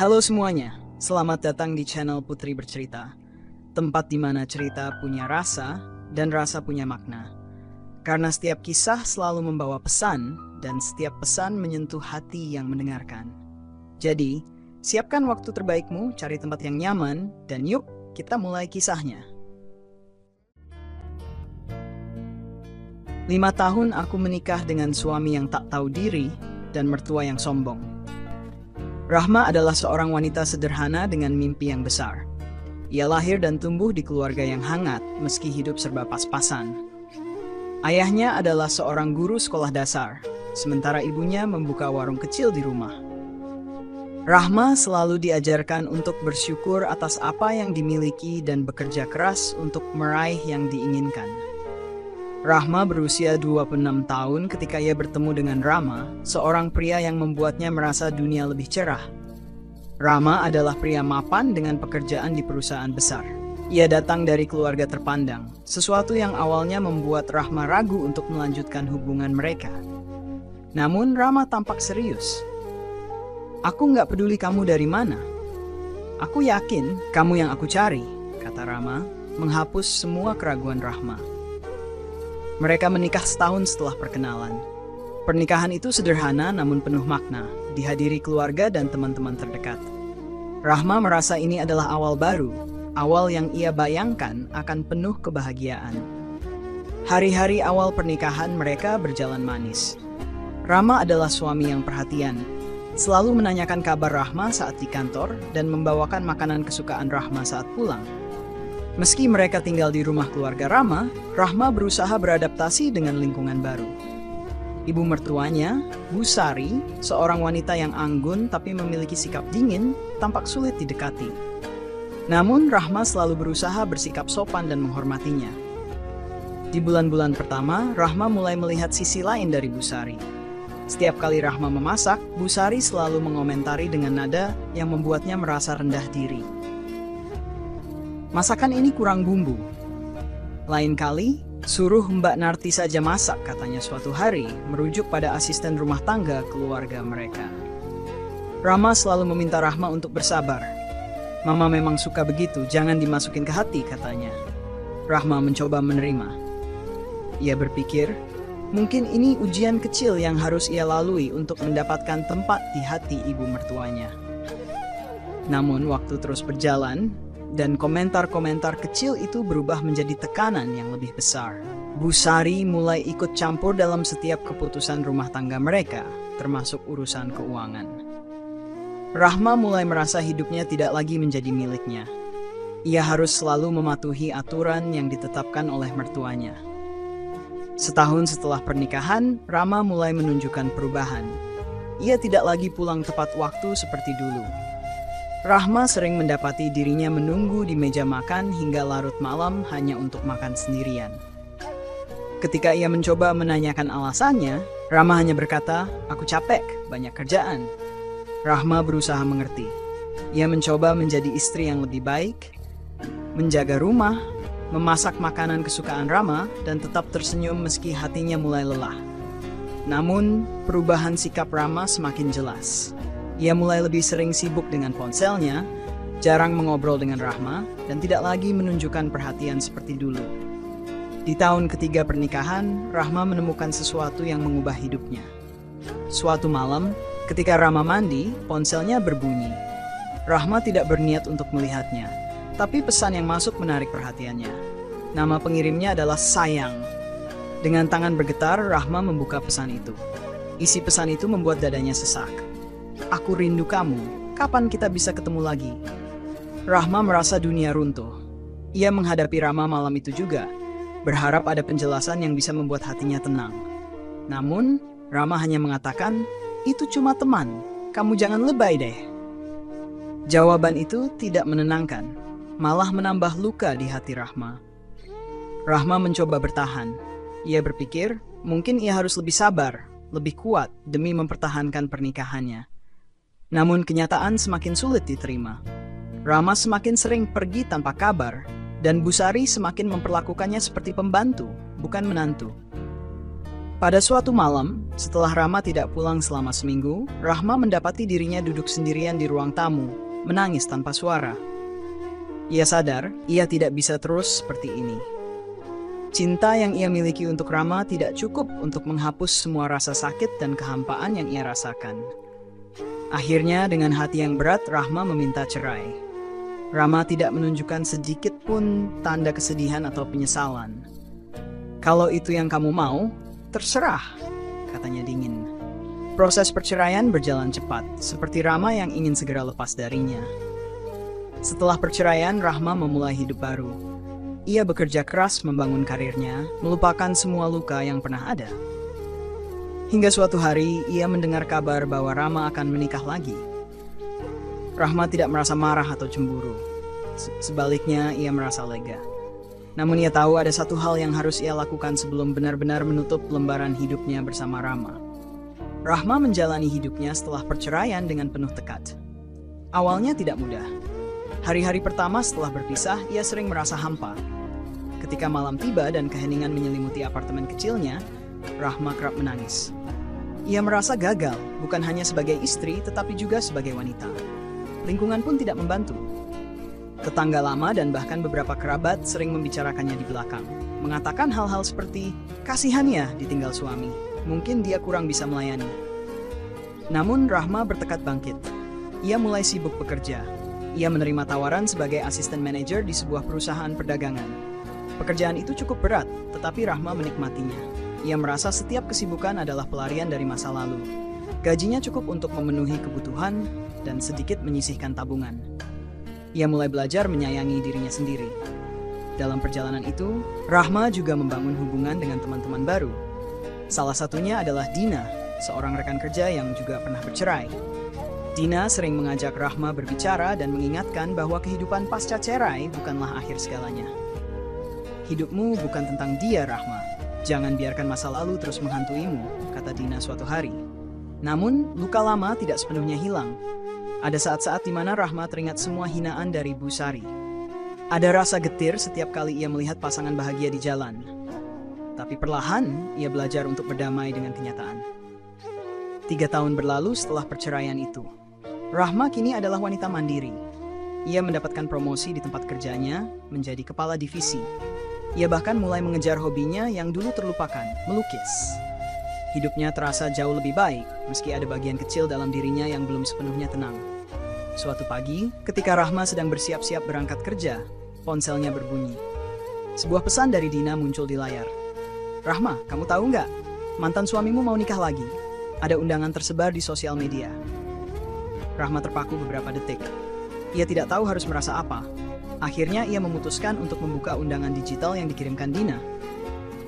Halo semuanya, selamat datang di channel Putri Bercerita, tempat di mana cerita punya rasa dan rasa punya makna. Karena setiap kisah selalu membawa pesan dan setiap pesan menyentuh hati yang mendengarkan. Jadi, siapkan waktu terbaikmu, cari tempat yang nyaman, dan yuk kita mulai kisahnya. 5 tahun aku menikah dengan suami yang tak tahu diri dan mertua yang sombong. Rahma adalah seorang wanita sederhana dengan mimpi yang besar. Ia lahir dan tumbuh di keluarga yang hangat meski hidup serba pas-pasan. Ayahnya adalah seorang guru sekolah dasar, sementara ibunya membuka warung kecil di rumah. Rahma selalu diajarkan untuk bersyukur atas apa yang dimiliki dan bekerja keras untuk meraih yang diinginkan. Rahma berusia 26 tahun ketika ia bertemu dengan Rama, seorang pria yang membuatnya merasa dunia lebih cerah. Rama adalah pria mapan dengan pekerjaan di perusahaan besar. Ia datang dari keluarga terpandang, sesuatu yang awalnya membuat Rahma ragu untuk melanjutkan hubungan mereka. Namun Rama tampak serius. "Aku nggak peduli kamu dari mana. Aku yakin kamu yang aku cari," kata Rama, menghapus semua keraguan Rahma. Mereka menikah setahun setelah perkenalan. Pernikahan itu sederhana namun penuh makna, dihadiri keluarga dan teman-teman terdekat. Rahma merasa ini adalah awal baru, awal yang ia bayangkan akan penuh kebahagiaan. Hari-hari awal pernikahan mereka berjalan manis. Rama adalah suami yang perhatian, selalu menanyakan kabar Rahma saat di kantor dan membawakan makanan kesukaan Rahma saat pulang. Meski mereka tinggal di rumah keluarga Rama, Rahma berusaha beradaptasi dengan lingkungan baru. Ibu mertuanya, Bu Sari, seorang wanita yang anggun tapi memiliki sikap dingin, tampak sulit didekati. Namun Rahma selalu berusaha bersikap sopan dan menghormatinya. Di bulan-bulan pertama, Rahma mulai melihat sisi lain dari Bu Sari. Setiap kali Rahma memasak, Bu Sari selalu mengomentari dengan nada yang membuatnya merasa rendah diri. "Masakan ini kurang bumbu. Lain kali, suruh Mbak Narti saja masak," katanya suatu hari, merujuk pada asisten rumah tangga keluarga mereka. Rama selalu meminta Rahma untuk bersabar. "Mama memang suka begitu, jangan dimasukin ke hati," katanya. Rahma mencoba menerima. Ia berpikir, mungkin ini ujian kecil yang harus ia lalui untuk mendapatkan tempat di hati ibu mertuanya. Namun waktu terus berjalan, dan komentar-komentar kecil itu berubah menjadi tekanan yang lebih besar. Bu Sari mulai ikut campur dalam setiap keputusan rumah tangga mereka, termasuk urusan keuangan. Rahma mulai merasa hidupnya tidak lagi menjadi miliknya. Ia harus selalu mematuhi aturan yang ditetapkan oleh mertuanya. Setahun setelah pernikahan, Rama mulai menunjukkan perubahan. Ia tidak lagi pulang tepat waktu seperti dulu. Rahma sering mendapati dirinya menunggu di meja makan hingga larut malam hanya untuk makan sendirian. Ketika ia mencoba menanyakan alasannya, Rahma hanya berkata, "Aku capek, banyak kerjaan." Rahma berusaha mengerti. Ia mencoba menjadi istri yang lebih baik, menjaga rumah, memasak makanan kesukaan Rahma, dan tetap tersenyum meski hatinya mulai lelah. Namun, perubahan sikap Rahma semakin jelas. Ia mulai lebih sering sibuk dengan ponselnya, jarang mengobrol dengan Rahma, dan tidak lagi menunjukkan perhatian seperti dulu. Di tahun ketiga pernikahan, Rahma menemukan sesuatu yang mengubah hidupnya. Suatu malam, ketika Rahma mandi, ponselnya berbunyi. Rahma tidak berniat untuk melihatnya, tapi pesan yang masuk menarik perhatiannya. Nama pengirimnya adalah Sayang. Dengan tangan bergetar, Rahma membuka pesan itu. Isi pesan itu membuat dadanya sesak. "Aku rindu kamu, kapan kita bisa ketemu lagi?" Rahma merasa dunia runtuh. Ia menghadapi Rama malam itu juga, berharap ada penjelasan yang bisa membuat hatinya tenang. Namun, Rama hanya mengatakan, "Itu cuma teman, kamu jangan lebay deh." Jawaban itu tidak menenangkan, malah menambah luka di hati Rahma. Rahma mencoba bertahan. Ia berpikir, mungkin ia harus lebih sabar, lebih kuat demi mempertahankan pernikahannya. Namun kenyataan semakin sulit diterima. Rama semakin sering pergi tanpa kabar, dan Bu Sari semakin memperlakukannya seperti pembantu, bukan menantu. Pada suatu malam, setelah Rama tidak pulang selama seminggu, Rahma mendapati dirinya duduk sendirian di ruang tamu, menangis tanpa suara. Ia sadar, ia tidak bisa terus seperti ini. Cinta yang ia miliki untuk Rama tidak cukup untuk menghapus semua rasa sakit dan kehampaan yang ia rasakan. Akhirnya, dengan hati yang berat, Rahma meminta cerai. Rama tidak menunjukkan sedikit pun tanda kesedihan atau penyesalan. "Kalau itu yang kamu mau, terserah," katanya dingin. Proses perceraian berjalan cepat, seperti Rama yang ingin segera lepas darinya. Setelah perceraian, Rahma memulai hidup baru. Ia bekerja keras membangun karirnya, melupakan semua luka yang pernah ada. Hingga suatu hari, ia mendengar kabar bahwa Rama akan menikah lagi. Rahma tidak merasa marah atau cemburu. Sebaliknya, ia merasa lega. Namun ia tahu ada satu hal yang harus ia lakukan sebelum benar-benar menutup lembaran hidupnya bersama Rama. Rahma menjalani hidupnya setelah perceraian dengan penuh tekad. Awalnya tidak mudah. Hari-hari pertama setelah berpisah, ia sering merasa hampa. Ketika malam tiba dan keheningan menyelimuti apartemen kecilnya, Rahma kerap menangis. Ia merasa gagal, bukan hanya sebagai istri, tetapi juga sebagai wanita. Lingkungan pun tidak membantu. Tetangga lama dan bahkan beberapa kerabat sering membicarakannya di belakang, mengatakan hal-hal seperti, "Kasihan ya ditinggal suami, mungkin dia kurang bisa melayani." Namun Rahma bertekad bangkit. Ia mulai sibuk bekerja. Ia menerima tawaran sebagai asisten manajer di sebuah perusahaan perdagangan. Pekerjaan itu cukup berat, tetapi Rahma menikmatinya. Ia merasa setiap kesibukan adalah pelarian dari masa lalu. Gajinya cukup untuk memenuhi kebutuhan dan sedikit menyisihkan tabungan. Ia mulai belajar menyayangi dirinya sendiri. Dalam perjalanan itu, Rahma juga membangun hubungan dengan teman-teman baru. Salah satunya adalah Dina, seorang rekan kerja yang juga pernah bercerai. Dina sering mengajak Rahma berbicara dan mengingatkan bahwa kehidupan pasca cerai bukanlah akhir segalanya. "Hidupmu bukan tentang dia, Rahma. Jangan biarkan masa lalu terus menghantuimu," kata Dina suatu hari. Namun, luka lama tidak sepenuhnya hilang. Ada saat-saat di mana Rahma teringat semua hinaan dari Bu Sari. Ada rasa getir setiap kali ia melihat pasangan bahagia di jalan. Tapi perlahan, ia belajar untuk berdamai dengan kenyataan. 3 tahun berlalu setelah perceraian itu. Rahma kini adalah wanita mandiri. Ia mendapatkan promosi di tempat kerjanya, menjadi kepala divisi. Ia bahkan mulai mengejar hobinya yang dulu terlupakan, melukis. Hidupnya terasa jauh lebih baik, meski ada bagian kecil dalam dirinya yang belum sepenuhnya tenang. Suatu pagi, ketika Rahma sedang bersiap-siap berangkat kerja, ponselnya berbunyi. Sebuah pesan dari Dina muncul di layar. "Rahma, kamu tahu nggak? Mantan suamimu mau nikah lagi. Ada undangan tersebar di sosial media." Rahma terpaku beberapa detik. Ia tidak tahu harus merasa apa. Akhirnya ia memutuskan untuk membuka undangan digital yang dikirimkan Dina.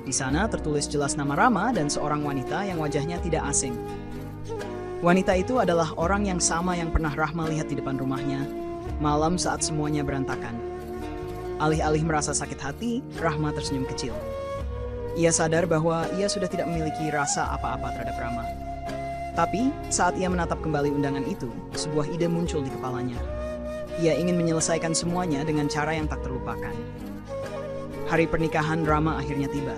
Di sana tertulis jelas nama Rama dan seorang wanita yang wajahnya tidak asing. Wanita itu adalah orang yang sama yang pernah Rahma lihat di depan rumahnya, malam saat semuanya berantakan. Alih-alih merasa sakit hati, Rahma tersenyum kecil. Ia sadar bahwa ia sudah tidak memiliki rasa apa-apa terhadap Rama. Tapi, saat ia menatap kembali undangan itu, sebuah ide muncul di kepalanya. Ia ingin menyelesaikan semuanya dengan cara yang tak terlupakan. Hari pernikahan Rama akhirnya tiba.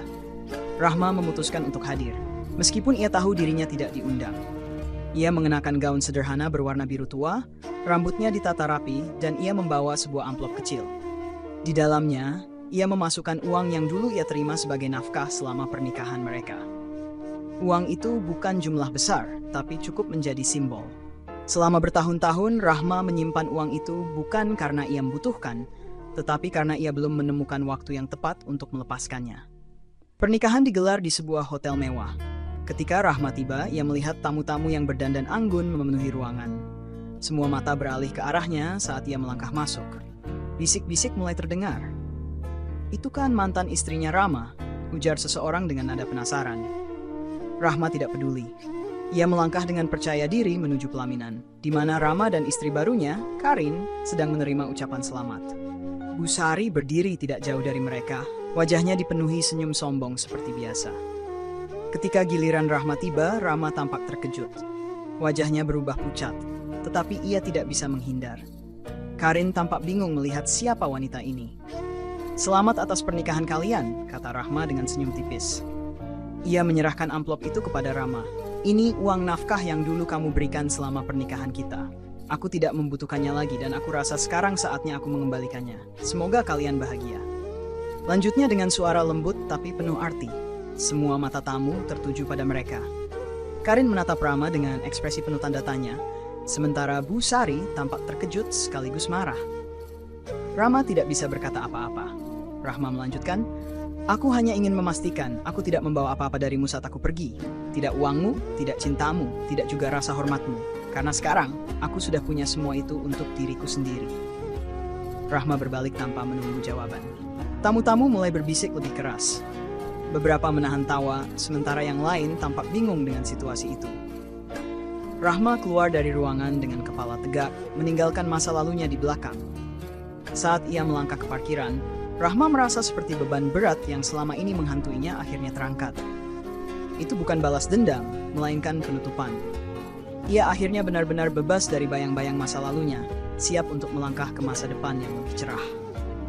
Rahma memutuskan untuk hadir, meskipun ia tahu dirinya tidak diundang. Ia mengenakan gaun sederhana berwarna biru tua, rambutnya ditata rapi, dan ia membawa sebuah amplop kecil. Di dalamnya, ia memasukkan uang yang dulu ia terima sebagai nafkah selama pernikahan mereka. Uang itu bukan jumlah besar, tapi cukup menjadi simbol. Selama bertahun-tahun, Rahma menyimpan uang itu bukan karena ia membutuhkan, tetapi karena ia belum menemukan waktu yang tepat untuk melepaskannya. Pernikahan digelar di sebuah hotel mewah. Ketika Rahma tiba, ia melihat tamu-tamu yang berdandan anggun memenuhi ruangan. Semua mata beralih ke arahnya saat ia melangkah masuk. Bisik-bisik mulai terdengar. "Itu kan mantan istrinya Rama," ujar seseorang dengan nada penasaran. Rahma tidak peduli. Ia melangkah dengan percaya diri menuju pelaminan, di mana Rama dan istri barunya, Karin, sedang menerima ucapan selamat. Bu Sari berdiri tidak jauh dari mereka, wajahnya dipenuhi senyum sombong seperti biasa. Ketika giliran Rahma tiba, Rama tampak terkejut. Wajahnya berubah pucat, tetapi ia tidak bisa menghindar. Karin tampak bingung melihat siapa wanita ini. "Selamat atas pernikahan kalian," kata Rahma dengan senyum tipis. Ia menyerahkan amplop itu kepada Rama. Ini uang nafkah yang dulu kamu berikan selama pernikahan kita. Aku tidak membutuhkannya lagi dan aku rasa sekarang saatnya aku mengembalikannya. Semoga kalian bahagia. Lanjutnya dengan suara lembut tapi penuh arti. Semua mata tamu tertuju pada mereka. Karin menatap Rama dengan ekspresi penuh tanda tanya, sementara Bu Sari tampak terkejut sekaligus marah. Rama tidak bisa berkata apa-apa. Rahma melanjutkan, aku hanya ingin memastikan aku tidak membawa apa-apa darimu saat aku pergi. Tidak uangmu, tidak cintamu, tidak juga rasa hormatmu. Karena sekarang, aku sudah punya semua itu untuk diriku sendiri. Rahma berbalik tanpa menunggu jawaban. Tamu-tamu mulai berbisik lebih keras. Beberapa menahan tawa, sementara yang lain tampak bingung dengan situasi itu. Rahma keluar dari ruangan dengan kepala tegak, meninggalkan masa lalunya di belakang. Saat ia melangkah ke parkiran, Rahma merasa seperti beban berat yang selama ini menghantuinya akhirnya terangkat. Itu bukan balas dendam, melainkan penutupan. Ia akhirnya benar-benar bebas dari bayang-bayang masa lalunya, siap untuk melangkah ke masa depan yang lebih cerah.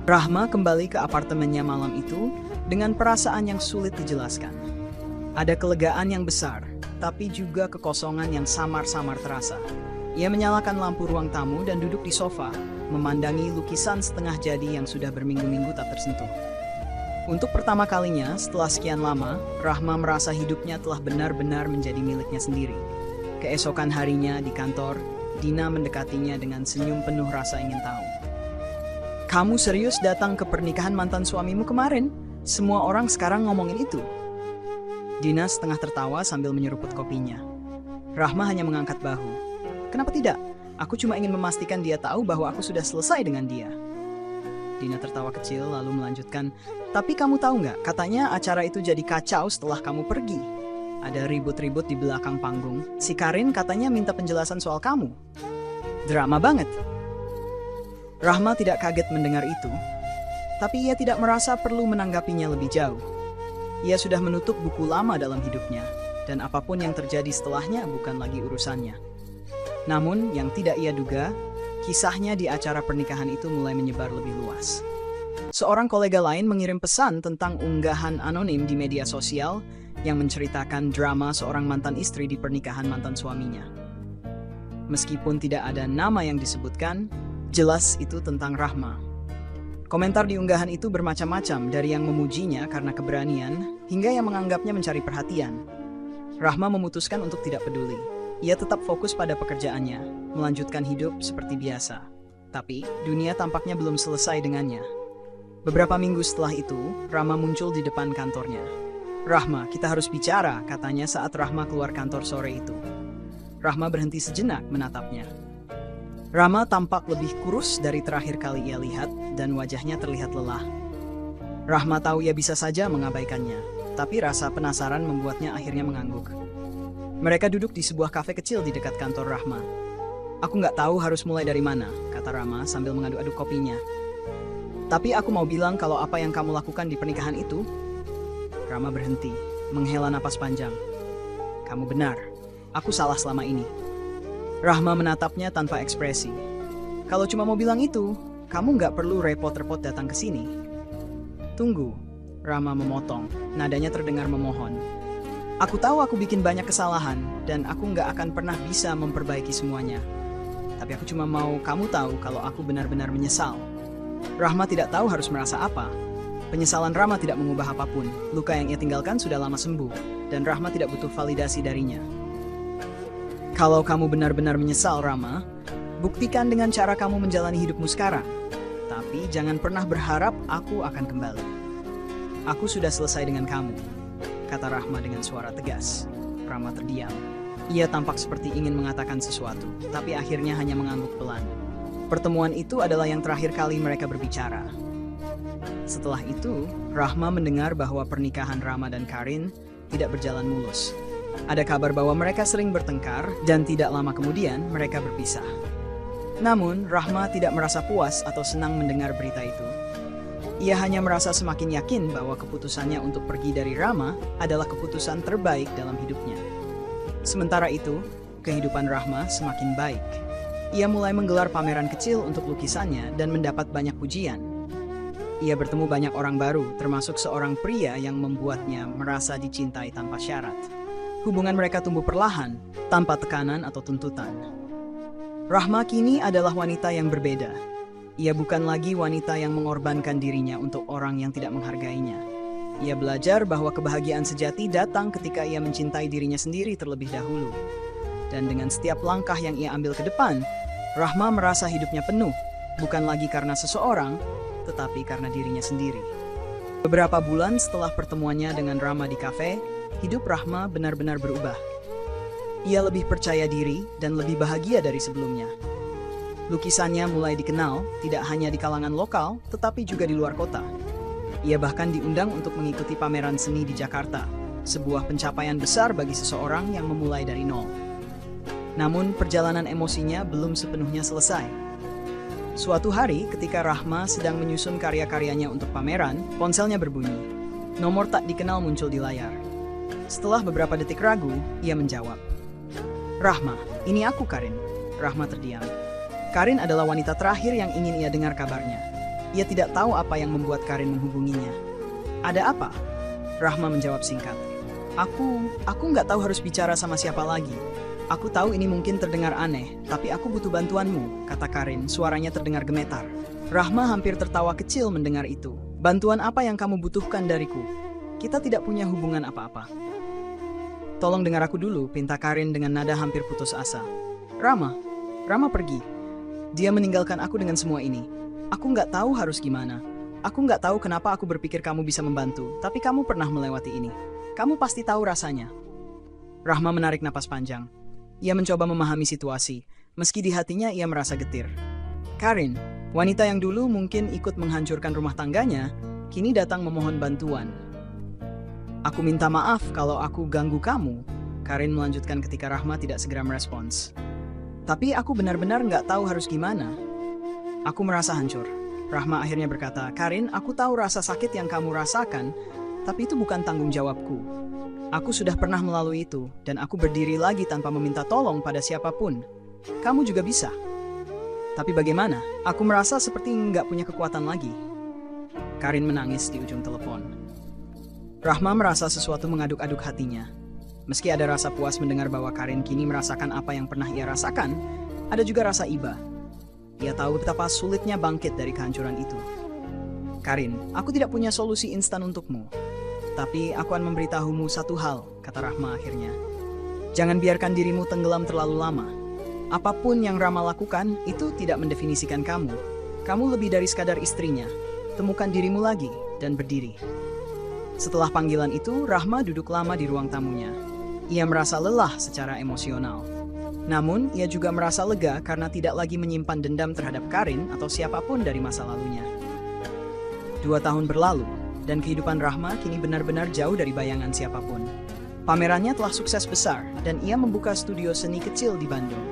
Rahma kembali ke apartemennya malam itu dengan perasaan yang sulit dijelaskan. Ada kelegaan yang besar, tapi juga kekosongan yang samar-samar terasa. Ia menyalakan lampu ruang tamu dan duduk di sofa, memandangi lukisan setengah jadi yang sudah berminggu-minggu tak tersentuh. Untuk pertama kalinya setelah sekian lama, Rahma merasa hidupnya telah benar-benar menjadi miliknya sendiri. Keesokan harinya di kantor, Dina mendekatinya dengan senyum penuh rasa ingin tahu. Kamu serius datang ke pernikahan mantan suamimu kemarin? Semua orang sekarang ngomongin itu. Dina setengah tertawa sambil menyeruput kopinya. Rahma hanya mengangkat bahu. Kenapa tidak? Aku cuma ingin memastikan dia tahu bahwa aku sudah selesai dengan dia. Dina tertawa kecil lalu melanjutkan, tapi kamu tahu nggak, katanya acara itu jadi kacau setelah kamu pergi. Ada ribut-ribut di belakang panggung. Si Karin katanya minta penjelasan soal kamu. Drama banget. Rahma tidak kaget mendengar itu, tapi ia tidak merasa perlu menanggapinya lebih jauh. Ia sudah menutup buku lama dalam hidupnya, dan apapun yang terjadi setelahnya bukan lagi urusannya. Namun, yang tidak ia duga, kisahnya di acara pernikahan itu mulai menyebar lebih luas. Seorang kolega lain mengirim pesan tentang unggahan anonim di media sosial yang menceritakan drama seorang mantan istri di pernikahan mantan suaminya. Meskipun tidak ada nama yang disebutkan, jelas itu tentang Rahma. Komentar di unggahan itu bermacam-macam, dari yang memujinya karena keberanian, hingga yang menganggapnya mencari perhatian. Rahma memutuskan untuk tidak peduli. Ia tetap fokus pada pekerjaannya, melanjutkan hidup seperti biasa. Tapi, dunia tampaknya belum selesai dengannya. Beberapa minggu setelah itu, Rahma muncul di depan kantornya. Rahma, kita harus bicara, katanya saat Rahma keluar kantor sore itu. Rahma berhenti sejenak menatapnya. Rahma tampak lebih kurus dari terakhir kali ia lihat dan wajahnya terlihat lelah. Rahma tahu ia bisa saja mengabaikannya, tapi rasa penasaran membuatnya akhirnya mengangguk. Mereka duduk di sebuah kafe kecil di dekat kantor Rahma. Aku nggak tahu harus mulai dari mana, kata Rahma sambil mengaduk-aduk kopinya. Tapi aku mau bilang kalau apa yang kamu lakukan di pernikahan itu. Rahma berhenti, menghela napas panjang. Kamu benar, aku salah selama ini. Rahma menatapnya tanpa ekspresi. Kalau cuma mau bilang itu, kamu nggak perlu repot-repot datang ke sini. Tunggu, Rahma memotong, nadanya terdengar memohon. Aku tahu aku bikin banyak kesalahan, dan aku nggak akan pernah bisa memperbaiki semuanya. Tapi aku cuma mau kamu tahu kalau aku benar-benar menyesal. Rahma tidak tahu harus merasa apa. Penyesalan Rahma tidak mengubah apapun. Luka yang ia tinggalkan sudah lama sembuh, dan Rahma tidak butuh validasi darinya. Kalau kamu benar-benar menyesal, Rahma, buktikan dengan cara kamu menjalani hidupmu sekarang. Tapi jangan pernah berharap aku akan kembali. Aku sudah selesai dengan kamu, kata Rahma dengan suara tegas. Rahma terdiam. Ia tampak seperti ingin mengatakan sesuatu, tapi akhirnya hanya mengangguk pelan. Pertemuan itu adalah yang terakhir kali mereka berbicara. Setelah itu, Rahma mendengar bahwa pernikahan Rahma dan Karin tidak berjalan mulus. Ada kabar bahwa mereka sering bertengkar dan tidak lama kemudian mereka berpisah. Namun, Rahma tidak merasa puas atau senang mendengar berita itu. Ia hanya merasa semakin yakin bahwa keputusannya untuk pergi dari Rahma adalah keputusan terbaik dalam hidupnya. Sementara itu, kehidupan Rahma semakin baik. Ia mulai menggelar pameran kecil untuk lukisannya dan mendapat banyak pujian. Ia bertemu banyak orang baru, termasuk seorang pria yang membuatnya merasa dicintai tanpa syarat. Hubungan mereka tumbuh perlahan, tanpa tekanan atau tuntutan. Rahma kini adalah wanita yang berbeda. Ia bukan lagi wanita yang mengorbankan dirinya untuk orang yang tidak menghargainya. Ia belajar bahwa kebahagiaan sejati datang ketika ia mencintai dirinya sendiri terlebih dahulu. Dan dengan setiap langkah yang ia ambil ke depan, Rahma merasa hidupnya penuh, bukan lagi karena seseorang, tetapi karena dirinya sendiri. Beberapa bulan setelah pertemuannya dengan Rama di kafe, hidup Rahma benar-benar berubah. Ia lebih percaya diri dan lebih bahagia dari sebelumnya. Lukisannya mulai dikenal, tidak hanya di kalangan lokal, tetapi juga di luar kota. Ia bahkan diundang untuk mengikuti pameran seni di Jakarta, sebuah pencapaian besar bagi seseorang yang memulai dari nol. Namun, perjalanan emosinya belum sepenuhnya selesai. Suatu hari, ketika Rahma sedang menyusun karya-karyanya untuk pameran, ponselnya berbunyi. Nomor tak dikenal muncul di layar. Setelah beberapa detik ragu, ia menjawab. "Rahma, ini aku, Karin." Rahma terdiam. Karin adalah wanita terakhir yang ingin ia dengar kabarnya. Ia tidak tahu apa yang membuat Karin menghubunginya. "Ada apa?" Rahma menjawab singkat. Aku nggak tahu harus bicara sama siapa lagi. Aku tahu ini mungkin terdengar aneh, tapi aku butuh bantuanmu," kata Karin, suaranya terdengar gemetar. Rahma hampir tertawa kecil mendengar itu. "Bantuan apa yang kamu butuhkan dariku? Kita tidak punya hubungan apa-apa." "Tolong dengar aku dulu," pinta Karin dengan nada hampir putus asa. Rama pergi. Dia meninggalkan aku dengan semua ini. Aku nggak tahu harus gimana. Aku nggak tahu kenapa aku berpikir kamu bisa membantu, tapi kamu pernah melewati ini. Kamu pasti tahu rasanya." Rahma menarik napas panjang. Ia mencoba memahami situasi, meski di hatinya ia merasa getir. Karin, wanita yang dulu mungkin ikut menghancurkan rumah tangganya, kini datang memohon bantuan. "Aku minta maaf kalau aku ganggu kamu," Karin melanjutkan ketika Rahma tidak segera merespons. "Tapi aku benar-benar nggak tahu harus gimana. Aku merasa hancur." Rahma akhirnya berkata, "Karin, aku tahu rasa sakit yang kamu rasakan, tapi itu bukan tanggung jawabku. Aku sudah pernah melalui itu, dan aku berdiri lagi tanpa meminta tolong pada siapapun. Kamu juga bisa. Tapi bagaimana? Aku merasa seperti nggak punya kekuatan lagi." Karin menangis di ujung telepon. Rahma merasa sesuatu mengaduk-aduk hatinya. Meski ada rasa puas mendengar bahwa Karin kini merasakan apa yang pernah ia rasakan, ada juga rasa iba. Ia tahu betapa sulitnya bangkit dari kehancuran itu. "Karin, aku tidak punya solusi instan untukmu. Tapi aku akan memberitahumu satu hal," kata Rahma akhirnya. "Jangan biarkan dirimu tenggelam terlalu lama. Apapun yang Rama lakukan, itu tidak mendefinisikan kamu. Kamu lebih dari sekadar istrinya. Temukan dirimu lagi dan berdiri." Setelah panggilan itu, Rahma duduk lama di ruang tamunya. Ia merasa lelah secara emosional. Namun, ia juga merasa lega karena tidak lagi menyimpan dendam terhadap Karin atau siapapun dari masa lalunya. 2 tahun berlalu, dan kehidupan Rahma kini benar-benar jauh dari bayangan siapapun. Pamerannya telah sukses besar, dan ia membuka studio seni kecil di Bandung.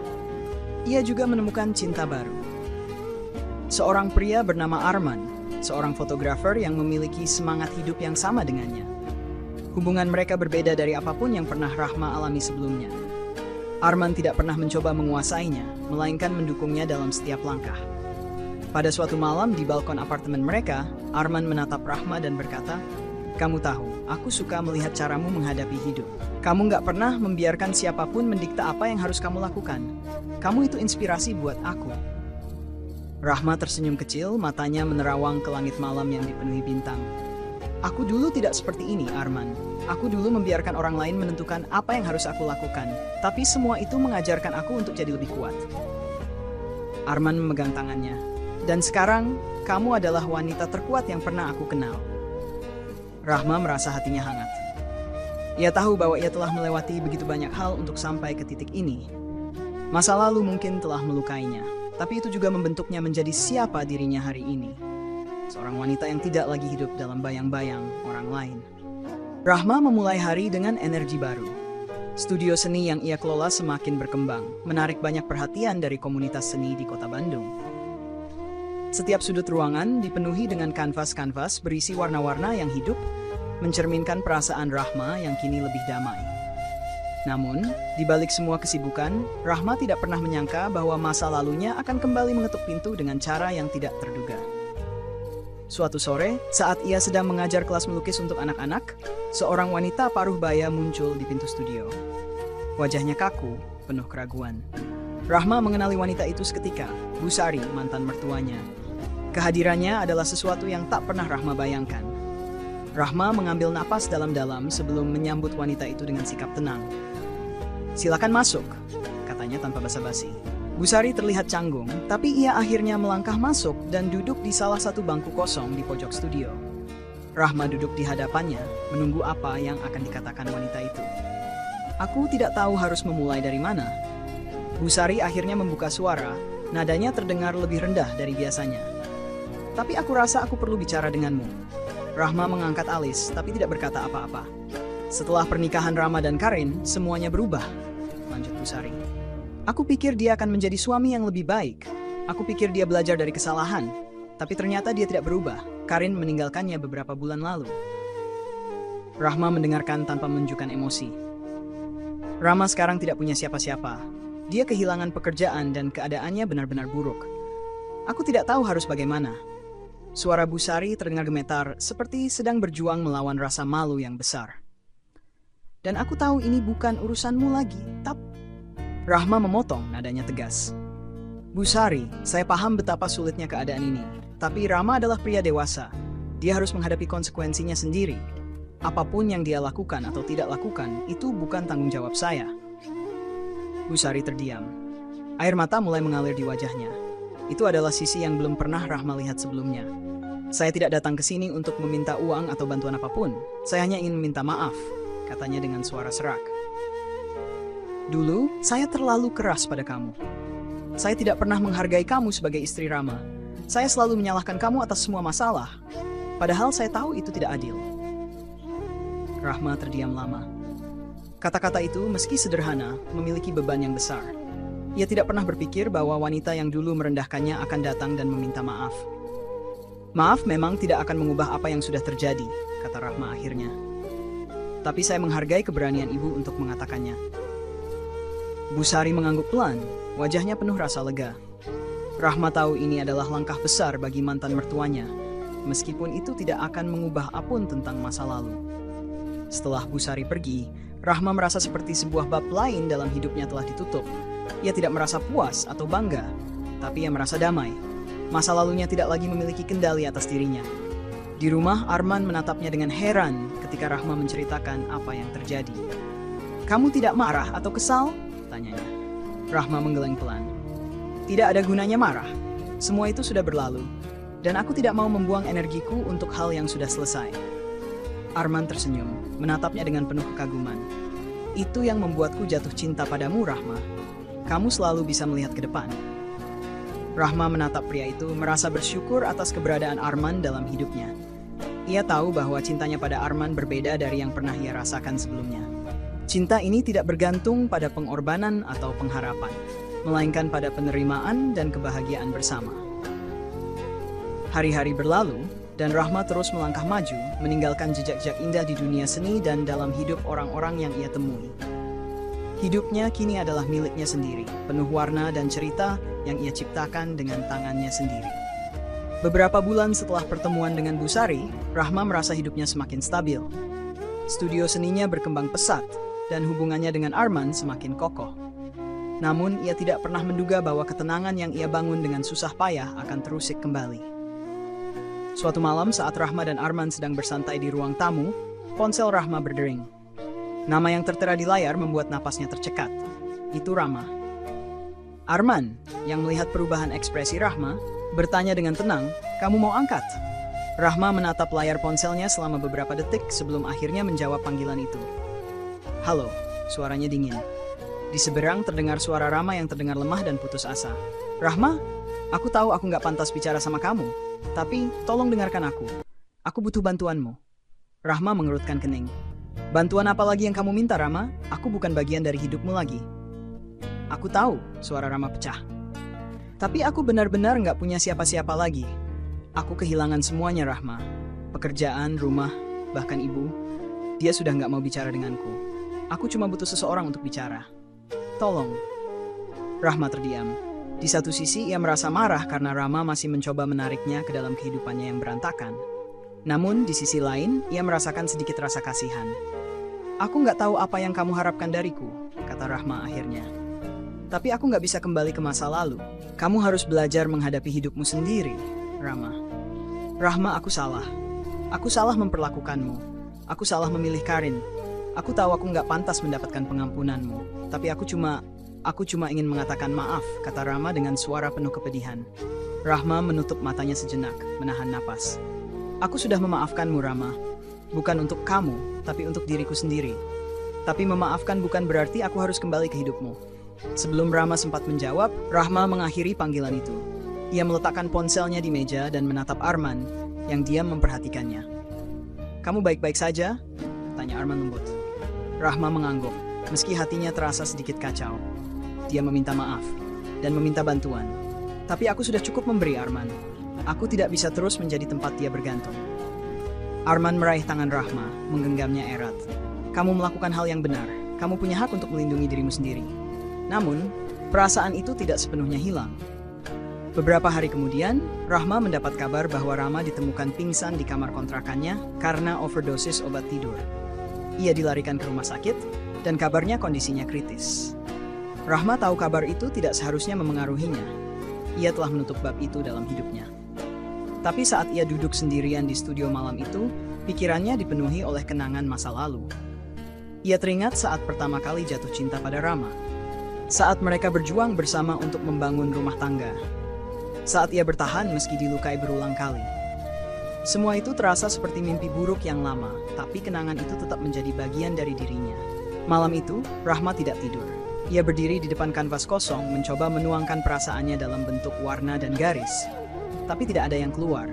Ia juga menemukan cinta baru. Seorang pria bernama Arman, seorang fotografer yang memiliki semangat hidup yang sama dengannya. Hubungan mereka berbeda dari apapun yang pernah Rahma alami sebelumnya. Arman tidak pernah mencoba menguasainya, melainkan mendukungnya dalam setiap langkah. Pada suatu malam di balkon apartemen mereka, Arman menatap Rahma dan berkata, "Kamu tahu, aku suka melihat caramu menghadapi hidup. Kamu nggak pernah membiarkan siapapun mendikta apa yang harus kamu lakukan. Kamu itu inspirasi buat aku." Rahma tersenyum kecil, matanya menerawang ke langit malam yang dipenuhi bintang. "Aku dulu tidak seperti ini, Arman. Aku dulu membiarkan orang lain menentukan apa yang harus aku lakukan. Tapi semua itu mengajarkan aku untuk jadi lebih kuat." Arman memegang tangannya. "Dan sekarang, kamu adalah wanita terkuat yang pernah aku kenal." Rahma merasa hatinya hangat. Ia tahu bahwa ia telah melewati begitu banyak hal untuk sampai ke titik ini. Masa lalu mungkin telah melukainya, tapi itu juga membentuknya menjadi siapa dirinya hari ini. Seorang wanita yang tidak lagi hidup dalam bayang-bayang orang lain. Rahma memulai hari dengan energi baru. Studio seni yang ia kelola semakin berkembang, menarik banyak perhatian dari komunitas seni di kota Bandung. Setiap sudut ruangan dipenuhi dengan kanvas-kanvas berisi warna-warna yang hidup, mencerminkan perasaan Rahma yang kini lebih damai. Namun, di balik semua kesibukan, Rahma tidak pernah menyangka bahwa masa lalunya akan kembali mengetuk pintu dengan cara yang tidak terduga. Suatu sore, saat ia sedang mengajar kelas melukis untuk anak-anak, seorang wanita paruh baya muncul di pintu studio. Wajahnya kaku, penuh keraguan. Rahma mengenali wanita itu seketika, Bu Sari, mantan mertuanya. Kehadirannya adalah sesuatu yang tak pernah Rahma bayangkan. Rahma mengambil napas dalam-dalam sebelum menyambut wanita itu dengan sikap tenang. "Silakan masuk," katanya tanpa basa-basi. Bu Sari terlihat canggung, tapi ia akhirnya melangkah masuk dan duduk di salah satu bangku kosong di pojok studio. Rahma duduk di hadapannya, menunggu apa yang akan dikatakan wanita itu. "Aku tidak tahu harus memulai dari mana." Bu Sari akhirnya membuka suara, nadanya terdengar lebih rendah dari biasanya. "Tapi aku rasa aku perlu bicara denganmu." Rahma mengangkat alis, tapi tidak berkata apa-apa. "Setelah pernikahan Rama dan Karin, semuanya berubah," lanjut Bu Sari. "Aku pikir dia akan menjadi suami yang lebih baik. Aku pikir dia belajar dari kesalahan, tapi ternyata dia tidak berubah. Karin meninggalkannya beberapa bulan lalu." Rahma mendengarkan tanpa menunjukkan emosi. Rama sekarang tidak punya siapa-siapa. Dia kehilangan pekerjaan dan keadaannya benar-benar buruk. "Aku tidak tahu harus bagaimana." Suara Bu Sari terdengar gemetar, seperti sedang berjuang melawan rasa malu yang besar. "Dan aku tahu ini bukan urusanmu lagi, Rahma memotong, nadanya tegas. "Bu Sari, saya paham betapa sulitnya keadaan ini. Tapi Rama adalah pria dewasa. Dia harus menghadapi konsekuensinya sendiri. Apapun yang dia lakukan atau tidak lakukan, itu bukan tanggung jawab saya." Bu Sari terdiam. Air mata mulai mengalir di wajahnya. Itu adalah sisi yang belum pernah Rahma lihat sebelumnya. "Saya tidak datang ke sini untuk meminta uang atau bantuan apapun. Saya hanya ingin meminta maaf," katanya dengan suara serak. "Dulu, saya terlalu keras pada kamu. Saya tidak pernah menghargai kamu sebagai istri Rama. Saya selalu menyalahkan kamu atas semua masalah. Padahal saya tahu itu tidak adil." Rahma terdiam lama. Kata-kata itu, meski sederhana, memiliki beban yang besar. Ia tidak pernah berpikir bahwa wanita yang dulu merendahkannya akan datang dan meminta maaf. "Maaf memang tidak akan mengubah apa yang sudah terjadi," kata Rahma akhirnya. "Tapi saya menghargai keberanian ibu untuk mengatakannya." Bu Sari mengangguk pelan, wajahnya penuh rasa lega. Rahma tahu ini adalah langkah besar bagi mantan mertuanya, meskipun itu tidak akan mengubah apapun tentang masa lalu. Setelah Bu Sari pergi, Rahma merasa seperti sebuah bab lain dalam hidupnya telah ditutup. Ia tidak merasa puas atau bangga, tapi ia merasa damai. Masa lalunya tidak lagi memiliki kendali atas dirinya. Di rumah, Arman menatapnya dengan heran ketika Rahma menceritakan apa yang terjadi. "Kamu tidak marah atau kesal?" tanyanya. Rahma menggeleng pelan. "Tidak ada gunanya marah. Semua itu sudah berlalu. Dan aku tidak mau membuang energiku untuk hal yang sudah selesai." Arman tersenyum, menatapnya dengan penuh kekaguman. "Itu yang membuatku jatuh cinta padamu, Rahma. Kamu selalu bisa melihat ke depan." Rahma menatap pria itu, merasa bersyukur atas keberadaan Arman dalam hidupnya. Ia tahu bahwa cintanya pada Arman berbeda dari yang pernah ia rasakan sebelumnya. Cinta ini tidak bergantung pada pengorbanan atau pengharapan, melainkan pada penerimaan dan kebahagiaan bersama. Hari-hari berlalu, dan Rahma terus melangkah maju, meninggalkan jejak-jejak indah di dunia seni dan dalam hidup orang-orang yang ia temui. Hidupnya kini adalah miliknya sendiri, penuh warna dan cerita yang ia ciptakan dengan tangannya sendiri. Beberapa bulan setelah pertemuan dengan Bu Sari, Rahma merasa hidupnya semakin stabil. Studio seninya berkembang pesat, dan hubungannya dengan Arman semakin kokoh. Namun, ia tidak pernah menduga bahwa ketenangan yang ia bangun dengan susah payah akan terusik kembali. Suatu malam saat Rahma dan Arman sedang bersantai di ruang tamu, ponsel Rahma berdering. Nama yang tertera di layar membuat napasnya tercekat. Itu Rama. Arman, yang melihat perubahan ekspresi Rahma, bertanya dengan tenang, "Kamu mau angkat?" Rahma menatap layar ponselnya selama beberapa detik sebelum akhirnya menjawab panggilan itu. "Halo," suaranya dingin. Di seberang terdengar suara Rama yang terdengar lemah dan putus asa. "Rahma, aku tahu aku nggak pantas bicara sama kamu, tapi tolong dengarkan aku. Aku butuh bantuanmu." Rahma mengerutkan kening. "Bantuan apa lagi yang kamu minta, Rama? Aku bukan bagian dari hidupmu lagi." "Aku tahu," suara Rama pecah. "Tapi aku benar-benar nggak punya siapa-siapa lagi. Aku kehilangan semuanya, Rahma. Pekerjaan, rumah, bahkan ibu. Dia sudah nggak mau bicara denganku. Aku cuma butuh seseorang untuk bicara. Tolong." Rahma terdiam. Di satu sisi, ia merasa marah karena Rama masih mencoba menariknya ke dalam kehidupannya yang berantakan. Namun, di sisi lain, ia merasakan sedikit rasa kasihan. "Aku nggak tahu apa yang kamu harapkan dariku," kata Rahma akhirnya. "Tapi aku nggak bisa kembali ke masa lalu. Kamu harus belajar menghadapi hidupmu sendiri, Rama." "Rahma, aku salah. Aku salah memperlakukanmu. Aku salah memilih Karin. Aku tahu aku nggak pantas mendapatkan pengampunanmu. Tapi aku cuma ingin mengatakan maaf," kata Rama dengan suara penuh kepedihan. Rahma menutup matanya sejenak, menahan napas. "Aku sudah memaafkanmu, Rama. Bukan untuk kamu, tapi untuk diriku sendiri. Tapi memaafkan bukan berarti aku harus kembali ke hidupmu." Sebelum Rama sempat menjawab, Rahma mengakhiri panggilan itu. Ia meletakkan ponselnya di meja dan menatap Arman, yang diam memperhatikannya. "Kamu baik-baik saja?" tanya Arman lembut. Rahma mengangguk, meski hatinya terasa sedikit kacau. Dia meminta maaf dan meminta bantuan. "Tapi aku sudah cukup memberi, Arman. Aku tidak bisa terus menjadi tempat dia bergantung." Arman meraih tangan Rahma, menggenggamnya erat. "Kamu melakukan hal yang benar. Kamu punya hak untuk melindungi dirimu sendiri." Namun, perasaan itu tidak sepenuhnya hilang. Beberapa hari kemudian, Rahma mendapat kabar bahwa Rama ditemukan pingsan di kamar kontrakannya karena overdosis obat tidur. Ia dilarikan ke rumah sakit, dan kabarnya kondisinya kritis. Rahma tahu kabar itu tidak seharusnya memengaruhinya. Ia telah menutup bab itu dalam hidupnya. Tapi saat ia duduk sendirian di studio malam itu, pikirannya dipenuhi oleh kenangan masa lalu. Ia teringat saat pertama kali jatuh cinta pada Rama. Saat mereka berjuang bersama untuk membangun rumah tangga. Saat ia bertahan meski dilukai berulang kali. Semua itu terasa seperti mimpi buruk yang lama, tapi kenangan itu tetap menjadi bagian dari dirinya. Malam itu, Rahma tidak tidur. Ia berdiri di depan kanvas kosong, mencoba menuangkan perasaannya dalam bentuk warna dan garis. Tapi tidak ada yang keluar.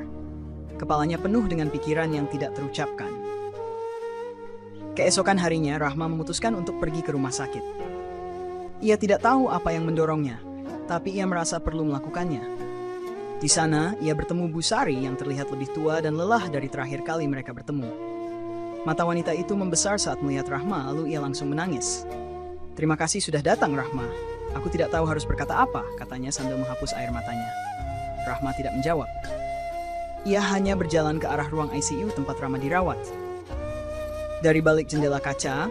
Kepalanya penuh dengan pikiran yang tidak terucapkan. Keesokan harinya, Rahma memutuskan untuk pergi ke rumah sakit. Ia tidak tahu apa yang mendorongnya, tapi ia merasa perlu melakukannya. Di sana, ia bertemu Bu Sari yang terlihat lebih tua dan lelah dari terakhir kali mereka bertemu. Mata wanita itu membesar saat melihat Rahma, lalu ia langsung menangis. "Terima kasih sudah datang, Rahma. Aku tidak tahu harus berkata apa," katanya sambil menghapus air matanya. Rahma tidak menjawab. Ia hanya berjalan ke arah ruang ICU tempat Rama dirawat. Dari balik jendela kaca,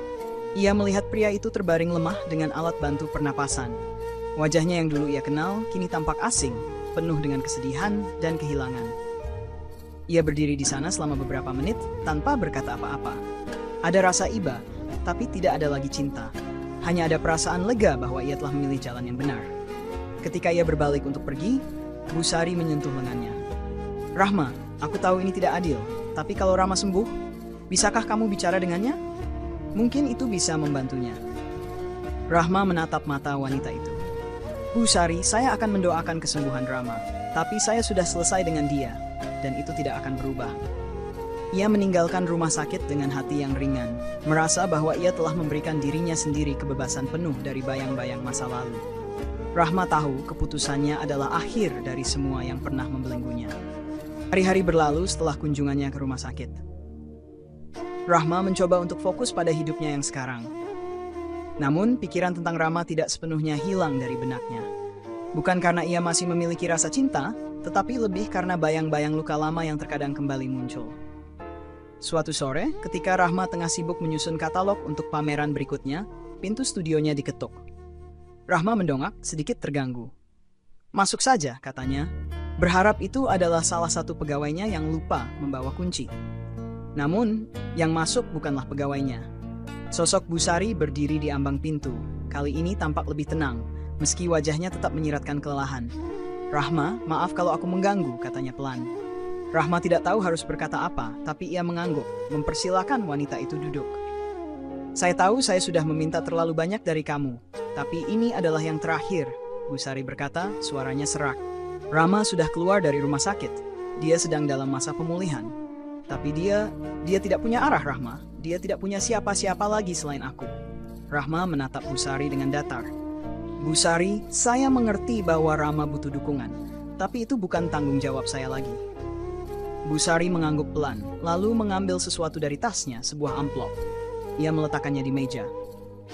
ia melihat pria itu terbaring lemah dengan alat bantu pernapasan. Wajahnya yang dulu ia kenal, kini tampak asing, penuh dengan kesedihan dan kehilangan. Ia berdiri di sana selama beberapa menit tanpa berkata apa-apa. Ada rasa iba, tapi tidak ada lagi cinta. Hanya ada perasaan lega bahwa ia telah memilih jalan yang benar. Ketika ia berbalik untuk pergi, Bu Sari menyentuh lengannya. "Rahma, aku tahu ini tidak adil, tapi kalau Rama sembuh, bisakah kamu bicara dengannya? Mungkin itu bisa membantunya." Rahma menatap mata wanita itu. "Bu Sari, saya akan mendoakan kesembuhan Rama, tapi saya sudah selesai dengan dia, dan itu tidak akan berubah." Ia meninggalkan rumah sakit dengan hati yang ringan, merasa bahwa ia telah memberikan dirinya sendiri kebebasan penuh dari bayang-bayang masa lalu. Rahma tahu keputusannya adalah akhir dari semua yang pernah membelenggunya. Hari-hari berlalu setelah kunjungannya ke rumah sakit. Rahma mencoba untuk fokus pada hidupnya yang sekarang. Namun, pikiran tentang Rama tidak sepenuhnya hilang dari benaknya. Bukan karena ia masih memiliki rasa cinta, tetapi lebih karena bayang-bayang luka lama yang terkadang kembali muncul. Suatu sore, ketika Rahma tengah sibuk menyusun katalog untuk pameran berikutnya, pintu studionya diketuk. Rahma mendongak, sedikit terganggu. "Masuk saja," katanya, berharap itu adalah salah satu pegawainya yang lupa membawa kunci. Namun, yang masuk bukanlah pegawainya. Sosok Bu Sari berdiri di ambang pintu. Kali ini tampak lebih tenang, meski wajahnya tetap menyiratkan kelelahan. "Rahma, maaf kalau aku mengganggu," katanya pelan. Rahma tidak tahu harus berkata apa, tapi ia mengangguk, mempersilahkan wanita itu duduk. "Saya tahu saya sudah meminta terlalu banyak dari kamu, tapi ini adalah yang terakhir," Bu Sari berkata, suaranya serak. "Rama sudah keluar dari rumah sakit. Dia sedang dalam masa pemulihan. Tapi dia tidak punya arah, Rahma. Dia tidak punya siapa-siapa lagi selain aku." Rahma menatap Bu Sari dengan datar. "Bu Sari, saya mengerti bahwa Rama butuh dukungan, tapi itu bukan tanggung jawab saya lagi." Bu Sari mengangguk pelan, lalu mengambil sesuatu dari tasnya, sebuah amplop. Ia meletakkannya di meja.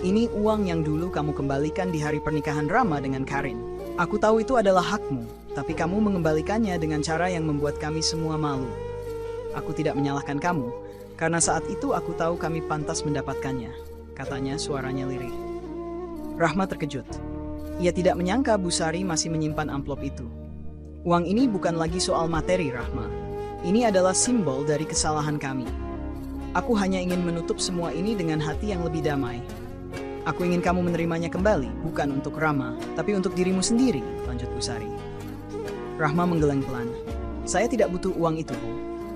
"Ini uang yang dulu kamu kembalikan di hari pernikahan Rama dengan Karin. Aku tahu itu adalah hakmu, tapi kamu mengembalikannya dengan cara yang membuat kami semua malu. Aku tidak menyalahkan kamu, karena saat itu aku tahu kami pantas mendapatkannya, katanya suaranya lirih. Rahma terkejut. Ia tidak menyangka Busari masih menyimpan amplop itu. Uang ini bukan lagi soal materi, Rahma. Ini adalah simbol dari kesalahan kami. Aku hanya ingin menutup semua ini dengan hati yang lebih damai. Aku ingin kamu menerimanya kembali, bukan untuk Rama, tapi untuk dirimu sendiri, lanjut Busari. Rahma menggeleng pelan. Saya tidak butuh uang itu, Bu.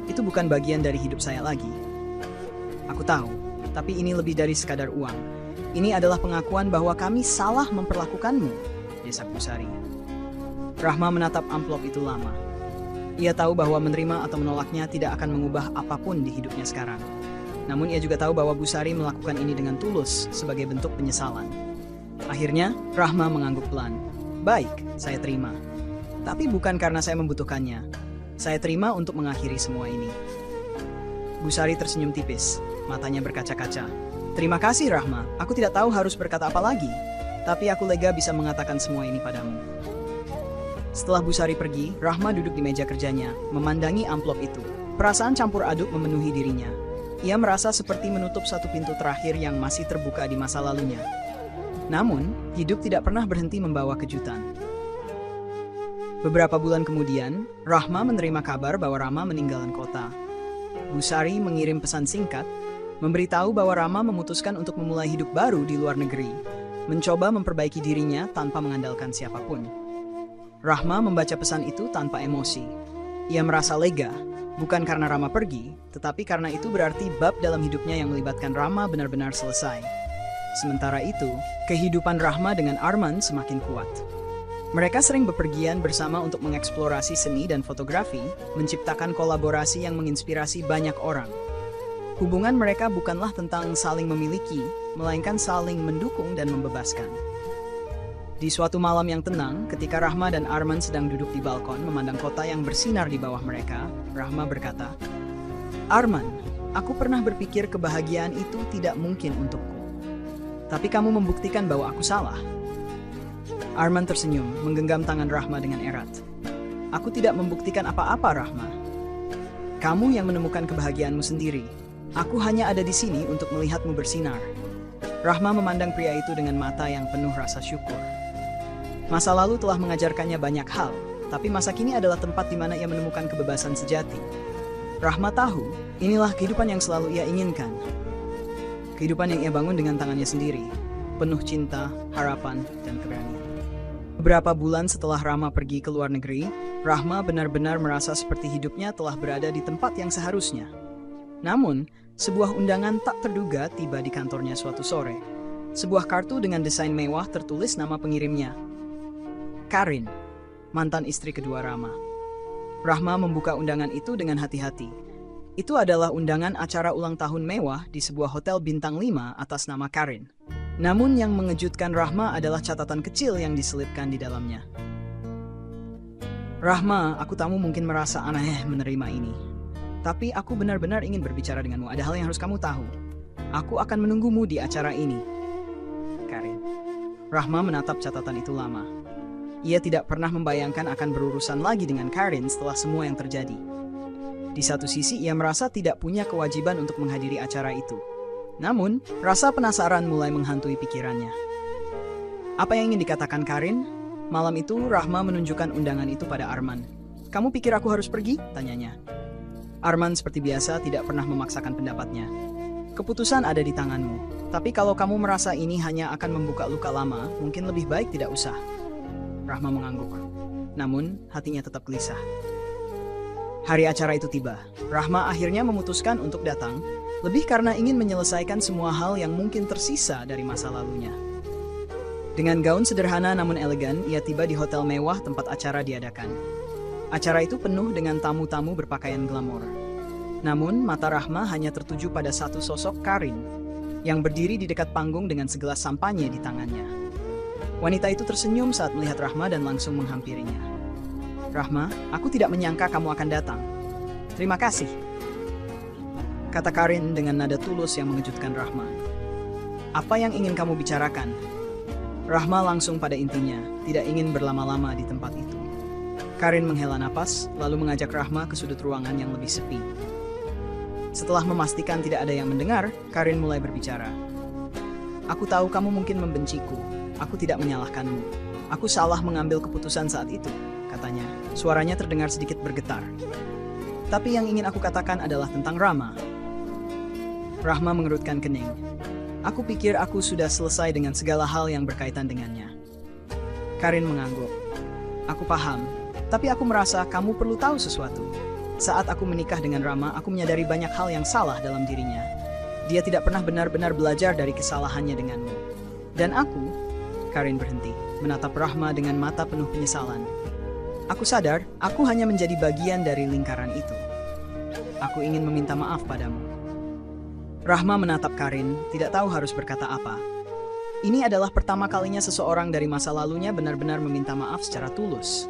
Itu bukan bagian dari hidup saya lagi. Aku tahu, tapi ini lebih dari sekadar uang. Ini adalah pengakuan bahwa kami salah memperlakukanmu, desak Busari. Rahma menatap amplop itu lama. Ia tahu bahwa menerima atau menolaknya tidak akan mengubah apapun di hidupnya sekarang. Namun ia juga tahu bahwa Busari melakukan ini dengan tulus sebagai bentuk penyesalan. Akhirnya, Rahma mengangguk pelan. Baik, saya terima. Tapi bukan karena saya membutuhkannya. Saya terima untuk mengakhiri semua ini. Busari tersenyum tipis, matanya berkaca-kaca. Terima kasih, Rahma. Aku tidak tahu harus berkata apa lagi. Tapi aku lega bisa mengatakan semua ini padamu. Setelah Busari pergi, Rahma duduk di meja kerjanya, memandangi amplop itu. Perasaan campur aduk memenuhi dirinya. Ia merasa seperti menutup satu pintu terakhir yang masih terbuka di masa lalunya. Namun, hidup tidak pernah berhenti membawa kejutan. Beberapa bulan kemudian, Rahma menerima kabar bahwa Rama meninggalkan kota. Busari mengirim pesan singkat, memberitahu bahwa Rama memutuskan untuk memulai hidup baru di luar negeri, mencoba memperbaiki dirinya tanpa mengandalkan siapapun. Rahma membaca pesan itu tanpa emosi. Ia merasa lega, bukan karena Rama pergi, tetapi karena itu berarti bab dalam hidupnya yang melibatkan Rama benar-benar selesai. Sementara itu, kehidupan Rahma dengan Arman semakin kuat. Mereka sering bepergian bersama untuk mengeksplorasi seni dan fotografi, menciptakan kolaborasi yang menginspirasi banyak orang. Hubungan mereka bukanlah tentang saling memiliki, melainkan saling mendukung dan membebaskan. Di suatu malam yang tenang, ketika Rahma dan Arman sedang duduk di balkon memandang kota yang bersinar di bawah mereka, Rahma berkata, Arman, aku pernah berpikir kebahagiaan itu tidak mungkin untukku. Tapi kamu membuktikan bahwa aku salah. Arman tersenyum, menggenggam tangan Rahma dengan erat. Aku tidak membuktikan apa-apa, Rahma. Kamu yang menemukan kebahagiaanmu sendiri. Aku hanya ada di sini untuk melihatmu bersinar. Rahma memandang pria itu dengan mata yang penuh rasa syukur. Masa lalu telah mengajarkannya banyak hal, tapi masa kini adalah tempat di mana ia menemukan kebebasan sejati. Rahma tahu, inilah kehidupan yang selalu ia inginkan. Kehidupan yang ia bangun dengan tangannya sendiri, penuh cinta, harapan, dan keberanian. Beberapa bulan setelah Rama pergi ke luar negeri, Rahma benar-benar merasa seperti hidupnya telah berada di tempat yang seharusnya. Namun, sebuah undangan tak terduga tiba di kantornya suatu sore. Sebuah kartu dengan desain mewah tertulis nama pengirimnya, Karin, mantan istri kedua Rama. Rahma membuka undangan itu dengan hati-hati. Itu adalah undangan acara ulang tahun mewah di sebuah hotel bintang 5 atas nama Karin. Namun yang mengejutkan Rahma adalah catatan kecil yang diselipkan di dalamnya. Rahma, aku tahu mungkin merasa aneh menerima ini. Tapi aku benar-benar ingin berbicara denganmu. Ada hal yang harus kamu tahu. Aku akan menunggumu di acara ini. Karin. Rahma menatap catatan itu lama. Ia tidak pernah membayangkan akan berurusan lagi dengan Karin setelah semua yang terjadi. Di satu sisi ia merasa tidak punya kewajiban untuk menghadiri acara itu. Namun, rasa penasaran mulai menghantui pikirannya. Apa yang ingin dikatakan Karin? Malam itu, Rahma menunjukkan undangan itu pada Arman. Kamu pikir aku harus pergi? Tanyanya. Arman seperti biasa tidak pernah memaksakan pendapatnya. Keputusan ada di tanganmu. Tapi kalau kamu merasa ini hanya akan membuka luka lama, mungkin lebih baik tidak usah. Rahma mengangguk. Namun, hatinya tetap gelisah. Hari acara itu tiba. Rahma akhirnya memutuskan untuk datang, lebih karena ingin menyelesaikan semua hal yang mungkin tersisa dari masa lalunya. Dengan gaun sederhana namun elegan, ia tiba di hotel mewah tempat acara diadakan. Acara itu penuh dengan tamu-tamu berpakaian glamor. Namun, mata Rahma hanya tertuju pada satu sosok Karin, yang berdiri di dekat panggung dengan segelas sampanye di tangannya. Wanita itu tersenyum saat melihat Rahma dan langsung menghampirinya. Rahma, aku tidak menyangka kamu akan datang. Terima kasih, kata Karin dengan nada tulus yang mengejutkan Rahma. Apa yang ingin kamu bicarakan? Rahma langsung pada intinya, tidak ingin berlama-lama di tempat itu. Karin menghela napas, lalu mengajak Rahma ke sudut ruangan yang lebih sepi. Setelah memastikan tidak ada yang mendengar, Karin mulai berbicara. Aku tahu kamu mungkin membenciku. Aku tidak menyalahkanmu. Aku salah mengambil keputusan saat itu, katanya. Suaranya terdengar sedikit bergetar. Tapi yang ingin aku katakan adalah tentang Rama. Rahma mengerutkan kening. Aku pikir aku sudah selesai dengan segala hal yang berkaitan dengannya. Karin mengangguk. Aku paham, tapi aku merasa kamu perlu tahu sesuatu. Saat aku menikah dengan Rama, aku menyadari banyak hal yang salah dalam dirinya. Dia tidak pernah benar-benar belajar dari kesalahannya denganmu. Dan aku, Karin berhenti, menatap Rahma dengan mata penuh penyesalan. Aku sadar, aku hanya menjadi bagian dari lingkaran itu. Aku ingin meminta maaf padamu. Rahma menatap Karin, tidak tahu harus berkata apa. Ini adalah pertama kalinya seseorang dari masa lalunya benar-benar meminta maaf secara tulus.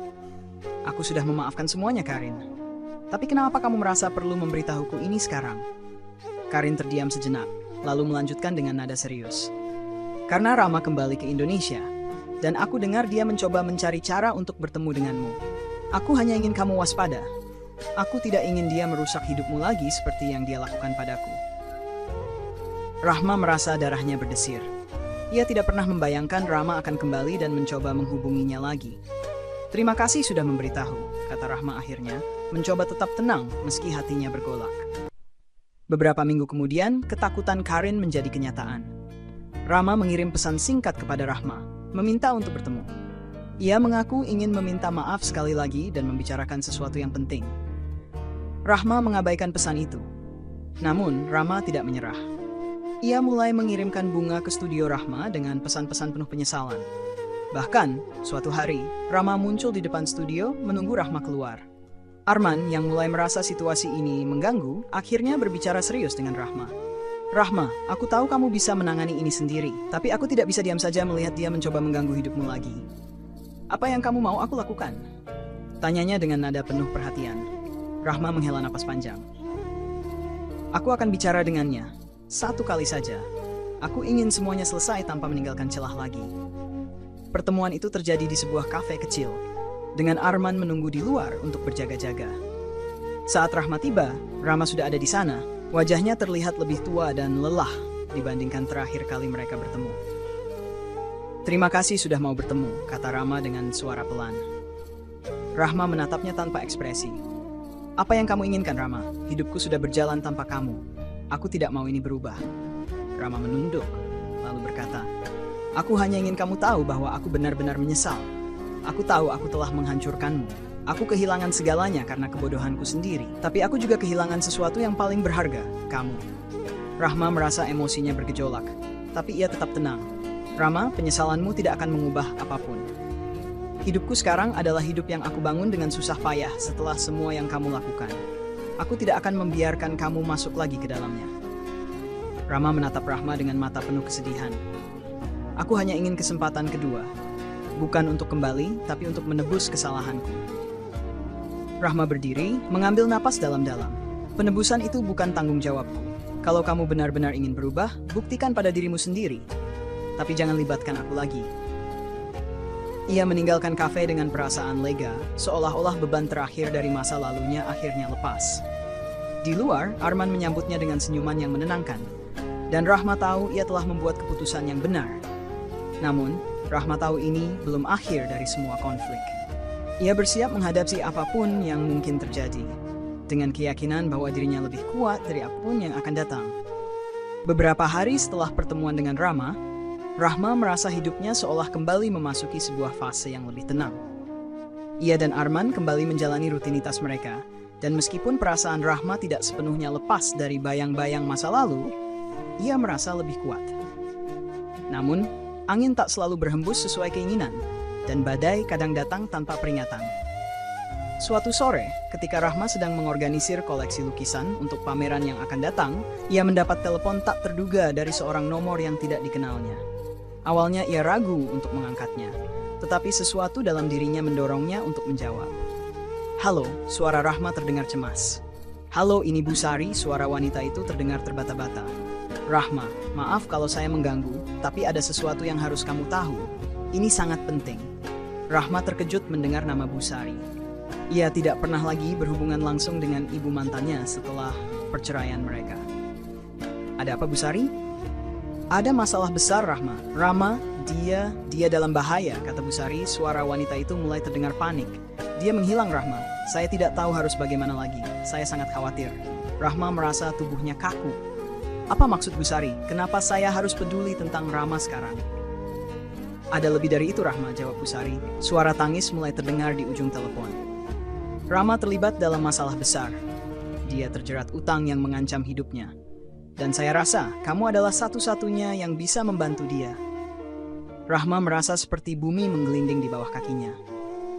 Aku sudah memaafkan semuanya, Karin. Tapi kenapa kamu merasa perlu memberitahuku ini sekarang? Karin terdiam sejenak, lalu melanjutkan dengan nada serius. Karena Rama kembali ke Indonesia, dan aku dengar dia mencoba mencari cara untuk bertemu denganmu. Aku hanya ingin kamu waspada. Aku tidak ingin dia merusak hidupmu lagi seperti yang dia lakukan padaku. Rahma merasa darahnya berdesir. Ia tidak pernah membayangkan Rama akan kembali dan mencoba menghubunginya lagi. Terima kasih sudah memberitahu, kata Rahma akhirnya, mencoba tetap tenang meski hatinya bergolak. Beberapa minggu kemudian, ketakutan Karin menjadi kenyataan. Rama mengirim pesan singkat kepada Rahma, meminta untuk bertemu. Ia mengaku ingin meminta maaf sekali lagi dan membicarakan sesuatu yang penting. Rahma mengabaikan pesan itu. Namun, Rama tidak menyerah. Ia mulai mengirimkan bunga ke studio Rahma dengan pesan-pesan penuh penyesalan. Bahkan, suatu hari, Rama muncul di depan studio menunggu Rahma keluar. Arman yang mulai merasa situasi ini mengganggu, akhirnya berbicara serius dengan Rahma. Rahma, aku tahu kamu bisa menangani ini sendiri, tapi aku tidak bisa diam saja melihat dia mencoba mengganggu hidupmu lagi. Apa yang kamu mau aku lakukan? Tanyanya dengan nada penuh perhatian. Rahma menghela napas panjang. Aku akan bicara dengannya. Satu kali saja. Aku ingin semuanya selesai tanpa meninggalkan celah lagi. Pertemuan itu terjadi di sebuah kafe kecil, dengan Arman menunggu di luar untuk berjaga-jaga. Saat Rahma tiba, Rama sudah ada di sana. Wajahnya terlihat lebih tua dan lelah dibandingkan terakhir kali mereka bertemu. Terima kasih sudah mau bertemu, kata Rama dengan suara pelan. Rahma menatapnya tanpa ekspresi. Apa yang kamu inginkan, Rama? Hidupku sudah berjalan tanpa kamu. Aku tidak mau ini berubah. Rama menunduk, lalu berkata, aku hanya ingin kamu tahu bahwa aku benar-benar menyesal. Aku tahu aku telah menghancurkanmu. Aku kehilangan segalanya karena kebodohanku sendiri. Tapi aku juga kehilangan sesuatu yang paling berharga, kamu. Rahma merasa emosinya bergejolak, tapi ia tetap tenang. Rama, penyesalanmu tidak akan mengubah apapun. Hidupku sekarang adalah hidup yang aku bangun dengan susah payah setelah semua yang kamu lakukan. Aku tidak akan membiarkan kamu masuk lagi ke dalamnya. Rama menatap Rahma dengan mata penuh kesedihan. Aku hanya ingin kesempatan kedua. Bukan untuk kembali, tapi untuk menebus kesalahanku. Rahma berdiri, mengambil napas dalam-dalam. Penebusan itu bukan tanggung jawabku. Kalau kamu benar-benar ingin berubah, buktikan pada dirimu sendiri. Tapi jangan libatkan aku lagi. Ia meninggalkan kafe dengan perasaan lega, seolah-olah beban terakhir dari masa lalunya akhirnya lepas. Di luar, Arman menyambutnya dengan senyuman yang menenangkan. Dan Rahma tahu ia telah membuat keputusan yang benar. Namun, Rahma tahu ini belum akhir dari semua konflik. Ia bersiap menghadapi apapun yang mungkin terjadi, dengan keyakinan bahwa dirinya lebih kuat dari apapun yang akan datang. Beberapa hari setelah pertemuan dengan Rama, Rahma merasa hidupnya seolah kembali memasuki sebuah fase yang lebih tenang. Ia dan Arman kembali menjalani rutinitas mereka, dan meskipun perasaan Rahma tidak sepenuhnya lepas dari bayang-bayang masa lalu, ia merasa lebih kuat. Namun, angin tak selalu berhembus sesuai keinginan, dan badai kadang datang tanpa peringatan. Suatu sore, ketika Rahma sedang mengorganisir koleksi lukisan untuk pameran yang akan datang, ia mendapat telepon tak terduga dari seorang nomor yang tidak dikenalnya. Awalnya ia ragu untuk mengangkatnya, tetapi sesuatu dalam dirinya mendorongnya untuk menjawab. Halo, suara Rahma terdengar cemas. Halo, ini Bu Sari, suara wanita itu terdengar terbata-bata. Rahma, maaf kalau saya mengganggu, tapi ada sesuatu yang harus kamu tahu. Ini sangat penting. Rahma terkejut mendengar nama Busari. Ia tidak pernah lagi berhubungan langsung dengan ibu mantannya setelah perceraian mereka. Ada apa, Busari? Ada masalah besar, Rahma. Rama, dia dalam bahaya, kata Busari. Suara wanita itu mulai terdengar panik. Dia menghilang, Rahma. Saya tidak tahu harus bagaimana lagi. Saya sangat khawatir. Rahma merasa tubuhnya kaku. Apa maksud Busari? Kenapa saya harus peduli tentang Rama sekarang? Ada lebih dari itu, Rahma, jawab Busari. Suara tangis mulai terdengar di ujung telepon. Rama terlibat dalam masalah besar. Dia terjerat utang yang mengancam hidupnya. Dan saya rasa kamu adalah satu-satunya yang bisa membantu dia. Rahma merasa seperti bumi menggelinding di bawah kakinya.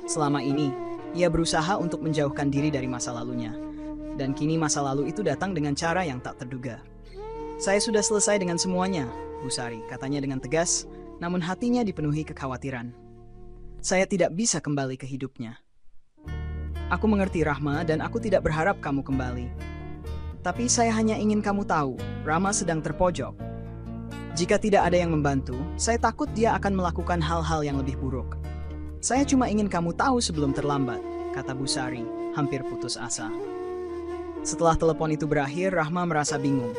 Selama ini, ia berusaha untuk menjauhkan diri dari masa lalunya. Dan kini masa lalu itu datang dengan cara yang tak terduga. Saya sudah selesai dengan semuanya, Busari, katanya dengan tegas, namun hatinya dipenuhi kekhawatiran. Saya tidak bisa kembali ke hidupnya. Aku mengerti, Rahma, dan aku tidak berharap kamu kembali. Tapi saya hanya ingin kamu tahu, Rama sedang terpojok. Jika tidak ada yang membantu, saya takut dia akan melakukan hal-hal yang lebih buruk. Saya cuma ingin kamu tahu sebelum terlambat, kata Busari, hampir putus asa. Setelah telepon itu berakhir, Rahma merasa bingung.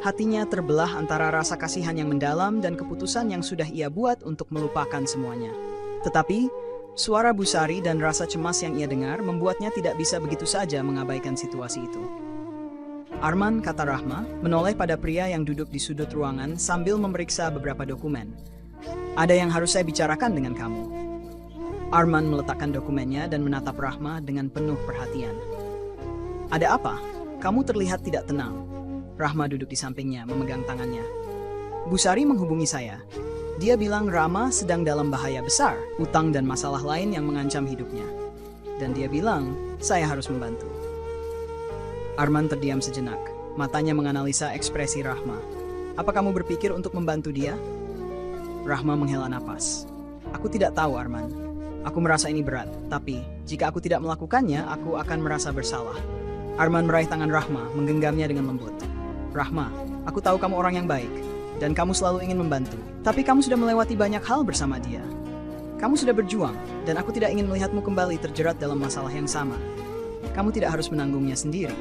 Hatinya terbelah antara rasa kasihan yang mendalam dan keputusan yang sudah ia buat untuk melupakan semuanya. Tetapi, suara Busari dan rasa cemas yang ia dengar membuatnya tidak bisa begitu saja mengabaikan situasi itu. Arman, kata Rahma, menoleh pada pria yang duduk di sudut ruangan sambil memeriksa beberapa dokumen. Ada yang harus saya bicarakan dengan kamu. Arman meletakkan dokumennya dan menatap Rahma dengan penuh perhatian. Ada apa? Kamu terlihat tidak tenang. Rahma duduk di sampingnya, memegang tangannya. Busari menghubungi saya. Dia bilang Rama sedang dalam bahaya besar, utang dan masalah lain yang mengancam hidupnya. Dan dia bilang, saya harus membantu. Arman terdiam sejenak. Matanya menganalisa ekspresi Rahma. Apa kamu berpikir untuk membantu dia? Rahma menghela napas. Aku tidak tahu, Arman. Aku merasa ini berat, tapi jika aku tidak melakukannya, aku akan merasa bersalah. Arman meraih tangan Rahma, menggenggamnya dengan lembut. Rahma, aku tahu kamu orang yang baik, dan kamu selalu ingin membantu. Tapi kamu sudah melewati banyak hal bersama dia. Kamu sudah berjuang, dan aku tidak ingin melihatmu kembali terjerat dalam masalah yang sama. Kamu tidak harus menanggungnya sendiri.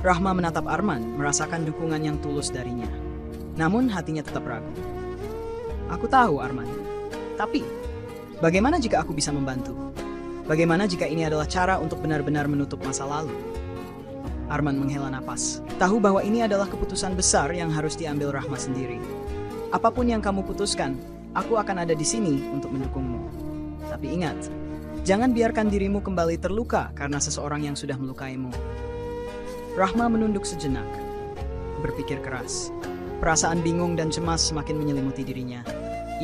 Rahma menatap Arman, merasakan dukungan yang tulus darinya. Namun hatinya tetap ragu. Aku tahu, Arman. Tapi, bagaimana jika aku bisa membantu? Bagaimana jika ini adalah cara untuk benar-benar menutup masa lalu? Arman menghela napas. Tahu bahwa ini adalah keputusan besar yang harus diambil Rahma sendiri. Apapun yang kamu putuskan, aku akan ada di sini untuk mendukungmu. Tapi ingat, jangan biarkan dirimu kembali terluka karena seseorang yang sudah melukaimu. Rahma menunduk sejenak, berpikir keras. Perasaan bingung dan cemas semakin menyelimuti dirinya.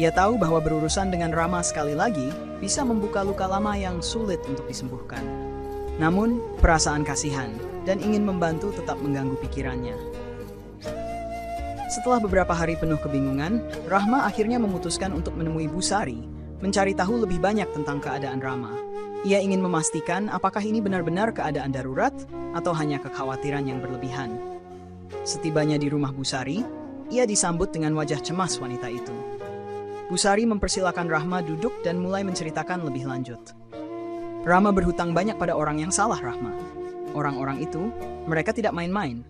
Ia tahu bahwa berurusan dengan Rama sekali lagi bisa membuka luka lama yang sulit untuk disembuhkan. Namun, perasaan kasihan dan ingin membantu tetap mengganggu pikirannya. Setelah beberapa hari penuh kebingungan, Rahma akhirnya memutuskan untuk menemui Busari, mencari tahu lebih banyak tentang keadaan Rama. Ia ingin memastikan apakah ini benar-benar keadaan darurat atau hanya kekhawatiran yang berlebihan. Setibanya di rumah Busari, ia disambut dengan wajah cemas wanita itu. Busari mempersilakan Rahma duduk dan mulai menceritakan lebih lanjut. Rama berhutang banyak pada orang yang salah, Rahma. Orang-orang itu, mereka tidak main-main.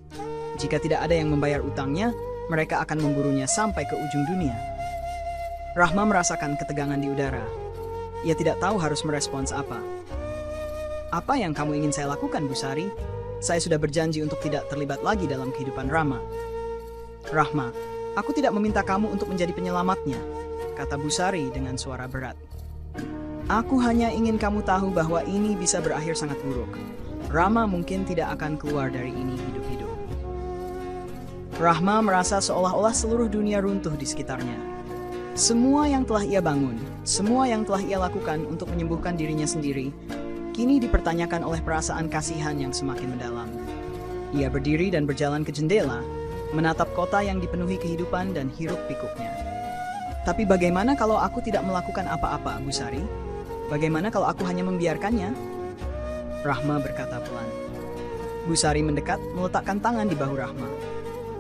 Jika tidak ada yang membayar utangnya, mereka akan memburunya sampai ke ujung dunia. Rahma merasakan ketegangan di udara. Ia tidak tahu harus merespons apa. Apa yang kamu ingin saya lakukan, Busari? Saya sudah berjanji untuk tidak terlibat lagi dalam kehidupan Rama. Rahma, aku tidak meminta kamu untuk menjadi penyelamatnya, kata Busari dengan suara berat. Aku hanya ingin kamu tahu bahwa ini bisa berakhir sangat buruk. Rama mungkin tidak akan keluar dari ini hidup-hidup. Rahma merasa seolah-olah seluruh dunia runtuh di sekitarnya. Semua yang telah ia bangun, semua yang telah ia lakukan untuk menyembuhkan dirinya sendiri, kini dipertanyakan oleh perasaan kasihan yang semakin mendalam. Ia berdiri dan berjalan ke jendela, menatap kota yang dipenuhi kehidupan dan hiruk-pikuknya. Tapi bagaimana kalau aku tidak melakukan apa-apa, Busari? Bagaimana kalau aku hanya membiarkannya? Rahma berkata pelan. Busari mendekat, meletakkan tangan di bahu Rahma.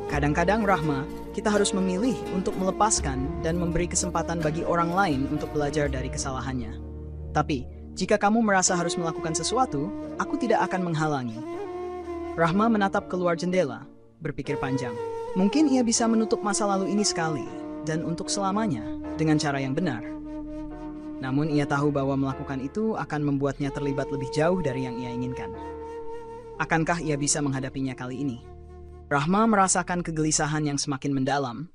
Kadang-kadang, Rahma, kita harus memilih untuk melepaskan dan memberi kesempatan bagi orang lain untuk belajar dari kesalahannya. Tapi, jika kamu merasa harus melakukan sesuatu, aku tidak akan menghalangi. Rahma menatap keluar jendela, berpikir panjang. Mungkin ia bisa menutup masa lalu ini sekali, dan untuk selamanya, dengan cara yang benar. Namun ia tahu bahwa melakukan itu akan membuatnya terlibat lebih jauh dari yang ia inginkan. Akankah ia bisa menghadapinya kali ini? Rahma merasakan kegelisahan yang semakin mendalam,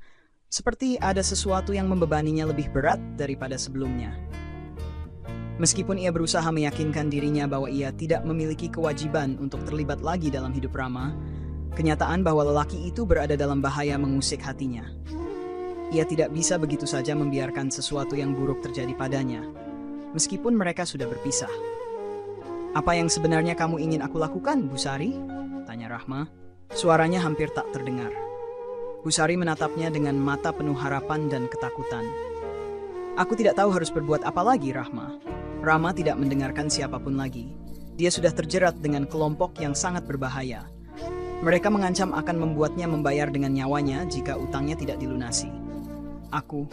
seperti ada sesuatu yang membebaninya lebih berat daripada sebelumnya. Meskipun ia berusaha meyakinkan dirinya bahwa ia tidak memiliki kewajiban untuk terlibat lagi dalam hidup Rama, kenyataan bahwa lelaki itu berada dalam bahaya mengusik hatinya. Ia tidak bisa begitu saja membiarkan sesuatu yang buruk terjadi padanya, meskipun mereka sudah berpisah. "Apa yang sebenarnya kamu ingin aku lakukan, Busari?" tanya Rahma. Suaranya hampir tak terdengar. Busari menatapnya dengan mata penuh harapan dan ketakutan. "Aku tidak tahu harus berbuat apa lagi, Rahma." Rama tidak mendengarkan siapapun lagi. Dia sudah terjerat dengan kelompok yang sangat berbahaya. Mereka mengancam akan membuatnya membayar dengan nyawanya jika utangnya tidak dilunasi. Aku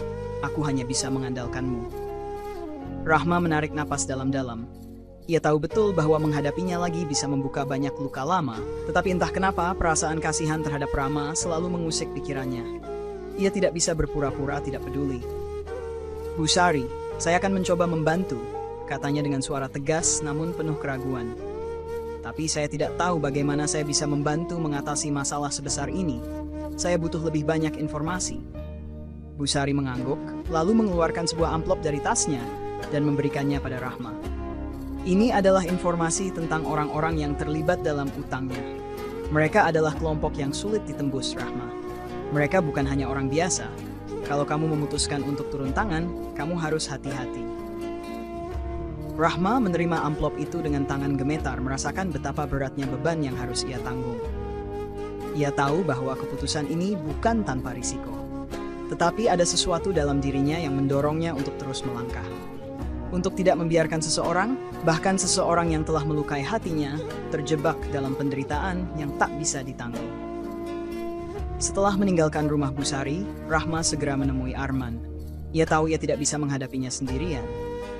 hanya bisa mengandalkanmu." Rahma menarik napas dalam-dalam. Ia tahu betul bahwa menghadapinya lagi bisa membuka banyak luka lama, tetapi entah kenapa perasaan kasihan terhadap Rama selalu mengusik pikirannya. Ia tidak bisa berpura-pura tidak peduli. "Busari, saya akan mencoba membantu," katanya dengan suara tegas namun penuh keraguan. "Tapi saya tidak tahu bagaimana saya bisa membantu mengatasi masalah sebesar ini. Saya butuh lebih banyak informasi." Busari mengangguk, lalu mengeluarkan sebuah amplop dari tasnya dan memberikannya pada Rahma. "Ini adalah informasi tentang orang-orang yang terlibat dalam utangnya. Mereka adalah kelompok yang sulit ditembus, Rahma. Mereka bukan hanya orang biasa. Kalau kamu memutuskan untuk turun tangan, kamu harus hati-hati." Rahma menerima amplop itu dengan tangan gemetar, merasakan betapa beratnya beban yang harus ia tanggung. Ia tahu bahwa keputusan ini bukan tanpa risiko. Tetapi ada sesuatu dalam dirinya yang mendorongnya untuk terus melangkah. Untuk tidak membiarkan seseorang, bahkan seseorang yang telah melukai hatinya, terjebak dalam penderitaan yang tak bisa ditanggung. Setelah meninggalkan rumah Busari, Rahma segera menemui Arman. Ia tahu ia tidak bisa menghadapinya sendirian.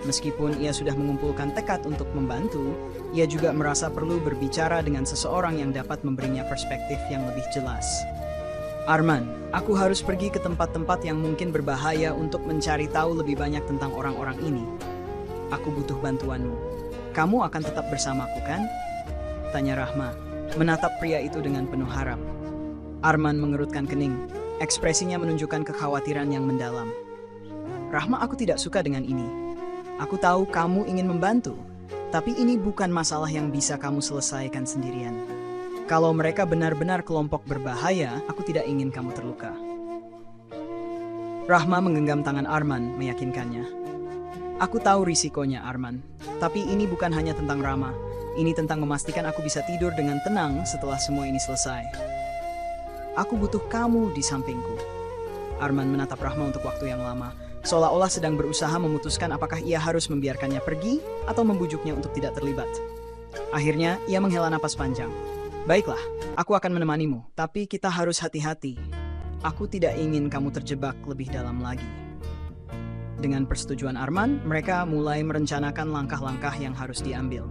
Meskipun ia sudah mengumpulkan tekad untuk membantu, ia juga merasa perlu berbicara dengan seseorang yang dapat memberinya perspektif yang lebih jelas. "Arman, aku harus pergi ke tempat-tempat yang mungkin berbahaya untuk mencari tahu lebih banyak tentang orang-orang ini. Aku butuh bantuanmu. Kamu akan tetap bersamaku, kan?" tanya Rahma, menatap pria itu dengan penuh harap. Arman mengerutkan kening. Ekspresinya menunjukkan kekhawatiran yang mendalam. "Rahma, aku tidak suka dengan ini. Aku tahu kamu ingin membantu, tapi ini bukan masalah yang bisa kamu selesaikan sendirian. Kalau mereka benar-benar kelompok berbahaya, aku tidak ingin kamu terluka." Rahma menggenggam tangan Arman, meyakinkannya. "Aku tahu risikonya, Arman. Tapi ini bukan hanya tentang Rama. Ini tentang memastikan aku bisa tidur dengan tenang setelah semua ini selesai. Aku butuh kamu di sampingku." Arman menatap Rahma untuk waktu yang lama, seolah-olah sedang berusaha memutuskan apakah ia harus membiarkannya pergi atau membujuknya untuk tidak terlibat. Akhirnya, ia menghela napas panjang. "Baiklah, aku akan menemanimu, tapi kita harus hati-hati. Aku tidak ingin kamu terjebak lebih dalam lagi." Dengan persetujuan Arman, mereka mulai merencanakan langkah-langkah yang harus diambil.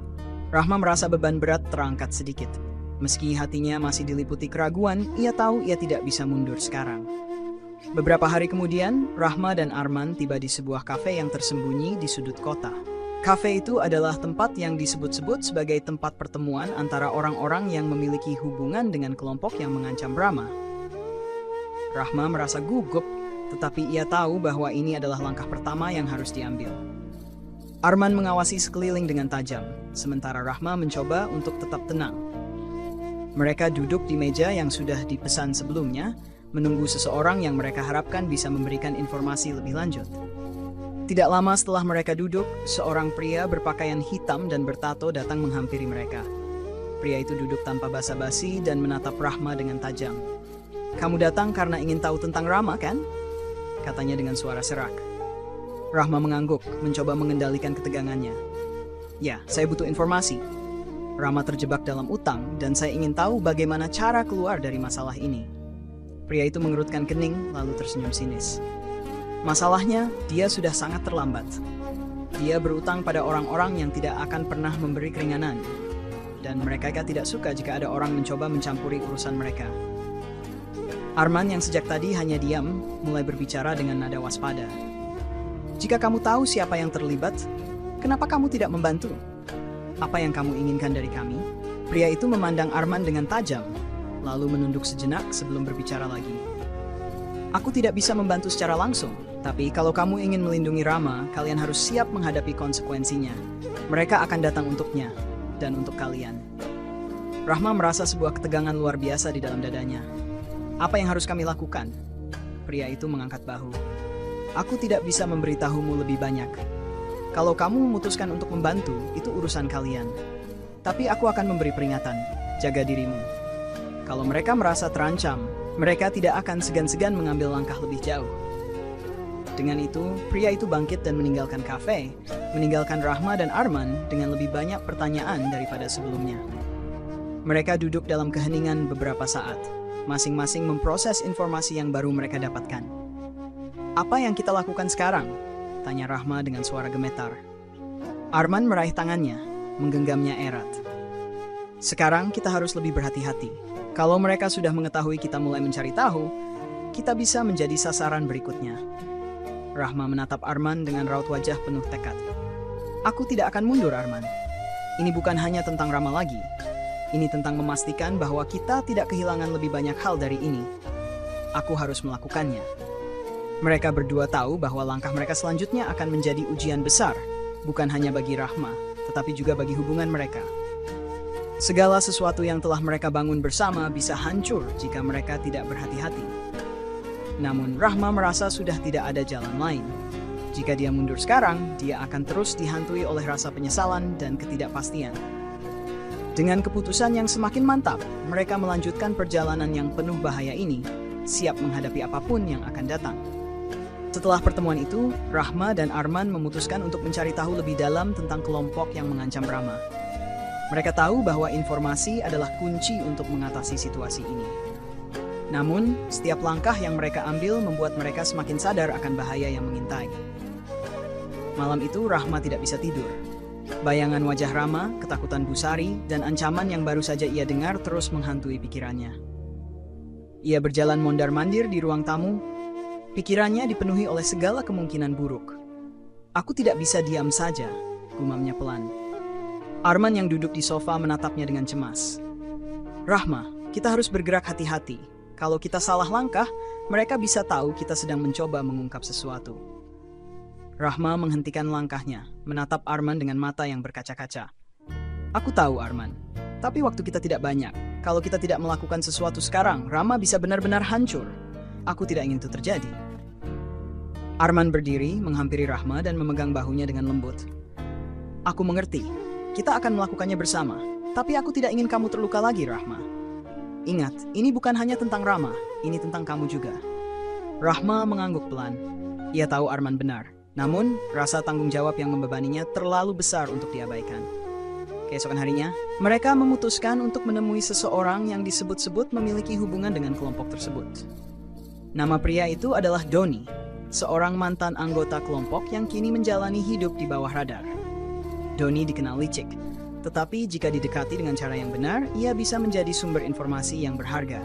Rahma merasa beban berat terangkat sedikit. Meski hatinya masih diliputi keraguan, ia tahu ia tidak bisa mundur sekarang. Beberapa hari kemudian, Rahma dan Arman tiba di sebuah kafe yang tersembunyi di sudut kota. Kafe itu adalah tempat yang disebut-sebut sebagai tempat pertemuan antara orang-orang yang memiliki hubungan dengan kelompok yang mengancam Rama. Rahma merasa gugup, tetapi ia tahu bahwa ini adalah langkah pertama yang harus diambil. Arman mengawasi sekeliling dengan tajam, sementara Rahma mencoba untuk tetap tenang. Mereka duduk di meja yang sudah dipesan sebelumnya, menunggu seseorang yang mereka harapkan bisa memberikan informasi lebih lanjut. Tidak lama setelah mereka duduk, seorang pria berpakaian hitam dan bertato datang menghampiri mereka. Pria itu duduk tanpa basa-basi dan menatap Rahma dengan tajam. "Kamu datang karena ingin tahu tentang Rama, kan?" katanya dengan suara serak. Rahma mengangguk, mencoba mengendalikan ketegangannya. "Ya, saya butuh informasi. Rama terjebak dalam utang dan saya ingin tahu bagaimana cara keluar dari masalah ini." Pria itu mengerutkan kening lalu tersenyum sinis. Masalahnya, dia sudah sangat terlambat. Dia berutang pada orang-orang yang tidak akan pernah memberi keringanan. Dan mereka tidak suka jika ada orang mencoba mencampuri urusan mereka. Arman yang sejak tadi hanya diam, mulai berbicara dengan nada waspada. Jika kamu tahu siapa yang terlibat, kenapa kamu tidak membantu? Apa yang kamu inginkan dari kami? Pria itu memandang Arman dengan tajam, lalu menunduk sejenak sebelum berbicara lagi. Aku tidak bisa membantu secara langsung, tapi kalau kamu ingin melindungi Rama, kalian harus siap menghadapi konsekuensinya. Mereka akan datang untuknya, dan untuk kalian. Rahma merasa sebuah ketegangan luar biasa di dalam dadanya. Apa yang harus kami lakukan? Pria itu mengangkat bahu. Aku tidak bisa memberitahumu lebih banyak. Kalau kamu memutuskan untuk membantu, itu urusan kalian. Tapi aku akan memberi peringatan, jaga dirimu. Kalau mereka merasa terancam, mereka tidak akan segan-segan mengambil langkah lebih jauh. Dengan itu, pria itu bangkit dan meninggalkan kafe, meninggalkan Rahma dan Arman dengan lebih banyak pertanyaan daripada sebelumnya. Mereka duduk dalam keheningan beberapa saat, masing-masing memproses informasi yang baru mereka dapatkan. Apa yang kita lakukan sekarang? Tanya Rahma dengan suara gemetar. Arman meraih tangannya, menggenggamnya erat. Sekarang kita harus lebih berhati-hati. Kalau mereka sudah mengetahui kita mulai mencari tahu, kita bisa menjadi sasaran berikutnya. Rahma menatap Arman dengan raut wajah penuh tekad. Aku tidak akan mundur, Arman. Ini bukan hanya tentang Rama lagi. Ini tentang memastikan bahwa kita tidak kehilangan lebih banyak hal dari ini. Aku harus melakukannya. Mereka berdua tahu bahwa langkah mereka selanjutnya akan menjadi ujian besar, bukan hanya bagi Rahma, tetapi juga bagi hubungan mereka. Segala sesuatu yang telah mereka bangun bersama bisa hancur jika mereka tidak berhati-hati. Namun Rahma merasa sudah tidak ada jalan lain. Jika dia mundur sekarang, dia akan terus dihantui oleh rasa penyesalan dan ketidakpastian. Dengan keputusan yang semakin mantap, mereka melanjutkan perjalanan yang penuh bahaya ini, siap menghadapi apapun yang akan datang. Setelah pertemuan itu, Rahma dan Arman memutuskan untuk mencari tahu lebih dalam tentang kelompok yang mengancam Rama. Mereka tahu bahwa informasi adalah kunci untuk mengatasi situasi ini. Namun, setiap langkah yang mereka ambil membuat mereka semakin sadar akan bahaya yang mengintai. Malam itu, Rahma tidak bisa tidur. Bayangan wajah Rama, ketakutan Busari, dan ancaman yang baru saja ia dengar terus menghantui pikirannya. Ia berjalan mondar-mandir di ruang tamu. Pikirannya dipenuhi oleh segala kemungkinan buruk. Aku tidak bisa diam saja, gumamnya pelan. Arman yang duduk di sofa menatapnya dengan cemas. Rahma, kita harus bergerak hati-hati. Kalau kita salah langkah, mereka bisa tahu kita sedang mencoba mengungkap sesuatu. Rahma menghentikan langkahnya, menatap Arman dengan mata yang berkaca-kaca. Aku tahu, Arman. Tapi waktu kita tidak banyak. Kalau kita tidak melakukan sesuatu sekarang, Rama bisa benar-benar hancur. Aku tidak ingin itu terjadi. Arman berdiri, menghampiri Rahma dan memegang bahunya dengan lembut. Aku mengerti. Kita akan melakukannya bersama. Tapi aku tidak ingin kamu terluka lagi, Rahma. Ingat, ini bukan hanya tentang Rama. Ini tentang kamu juga. Rahma mengangguk pelan. Ia tahu Arman benar. Namun, rasa tanggung jawab yang membebaninya terlalu besar untuk diabaikan. Keesokan harinya, mereka memutuskan untuk menemui seseorang yang disebut-sebut memiliki hubungan dengan kelompok tersebut. Nama pria itu adalah Doni, seorang mantan anggota kelompok yang kini menjalani hidup di bawah radar. Doni dikenal licik, tetapi jika didekati dengan cara yang benar, ia bisa menjadi sumber informasi yang berharga.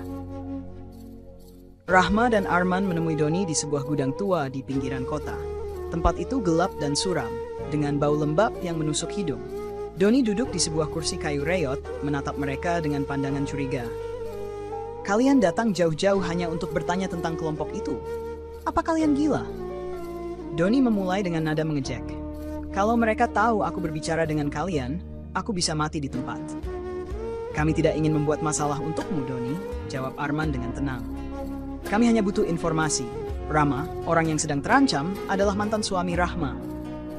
Rahma dan Arman menemui Doni di sebuah gudang tua di pinggiran kota. Tempat itu gelap dan suram, dengan bau lembab yang menusuk hidung. Doni duduk di sebuah kursi kayu reot, menatap mereka dengan pandangan curiga. Kalian datang jauh-jauh hanya untuk bertanya tentang kelompok itu. Apa kalian gila? Doni memulai dengan nada mengejek. Kalau mereka tahu aku berbicara dengan kalian, aku bisa mati di tempat. Kami tidak ingin membuat masalah untukmu, Doni, jawab Arman dengan tenang. Kami hanya butuh informasi. Rama, orang yang sedang terancam, adalah mantan suami Rahma.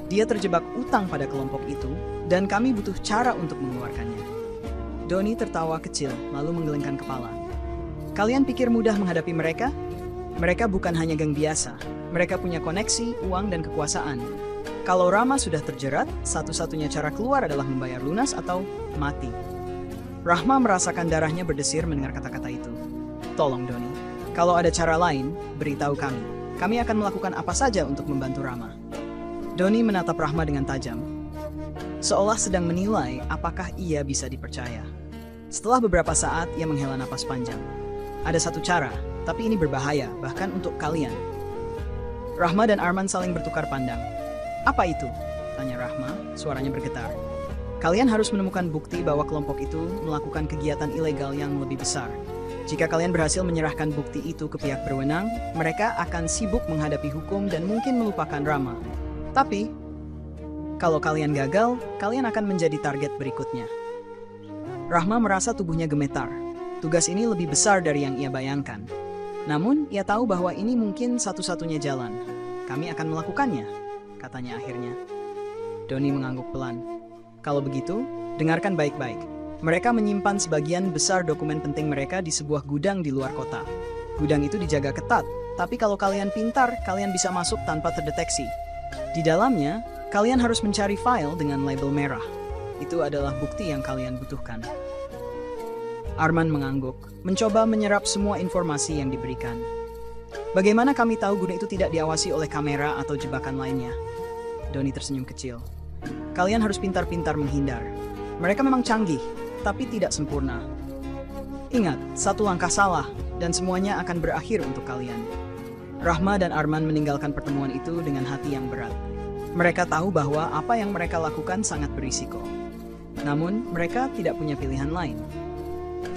Dia terjebak utang pada kelompok itu, dan kami butuh cara untuk mengeluarkannya. Doni tertawa kecil, lalu menggelengkan kepala. Kalian pikir mudah menghadapi mereka? Mereka bukan hanya geng biasa. Mereka punya koneksi, uang, dan kekuasaan. Kalau Rama sudah terjerat, satu-satunya cara keluar adalah membayar lunas atau mati. Rahma merasakan darahnya berdesir mendengar kata-kata itu. Tolong, Doni. Kalau ada cara lain, beritahu kami. Kami akan melakukan apa saja untuk membantu Rama. Doni menatap Rahma dengan tajam, seolah sedang menilai apakah ia bisa dipercaya. Setelah beberapa saat, ia menghela napas panjang. Ada satu cara, tapi ini berbahaya, bahkan untuk kalian. Rahma dan Arman saling bertukar pandang. Apa itu? Tanya Rahma, suaranya bergetar. Kalian harus menemukan bukti bahwa kelompok itu melakukan kegiatan ilegal yang lebih besar. Jika kalian berhasil menyerahkan bukti itu ke pihak berwenang, mereka akan sibuk menghadapi hukum dan mungkin melupakan Rama. Tapi, kalau kalian gagal, kalian akan menjadi target berikutnya. Rahma merasa tubuhnya gemetar. Tugas ini lebih besar dari yang ia bayangkan. Namun, ia tahu bahwa ini mungkin satu-satunya jalan. Kami akan melakukannya, katanya akhirnya. Doni mengangguk pelan. Kalau begitu, dengarkan baik-baik. Mereka menyimpan sebagian besar dokumen penting mereka di sebuah gudang di luar kota. Gudang itu dijaga ketat, tapi kalau kalian pintar, kalian bisa masuk tanpa terdeteksi. Di dalamnya, kalian harus mencari file dengan label merah. Itu adalah bukti yang kalian butuhkan. Arman mengangguk, mencoba menyerap semua informasi yang diberikan. Bagaimana kami tahu gudang itu tidak diawasi oleh kamera atau jebakan lainnya? Doni tersenyum kecil. Kalian harus pintar-pintar menghindar. Mereka memang canggih, tapi tidak sempurna. Ingat, satu langkah salah, dan semuanya akan berakhir untuk kalian. Rahma dan Arman meninggalkan pertemuan itu dengan hati yang berat. Mereka tahu bahwa apa yang mereka lakukan sangat berisiko. Namun, mereka tidak punya pilihan lain.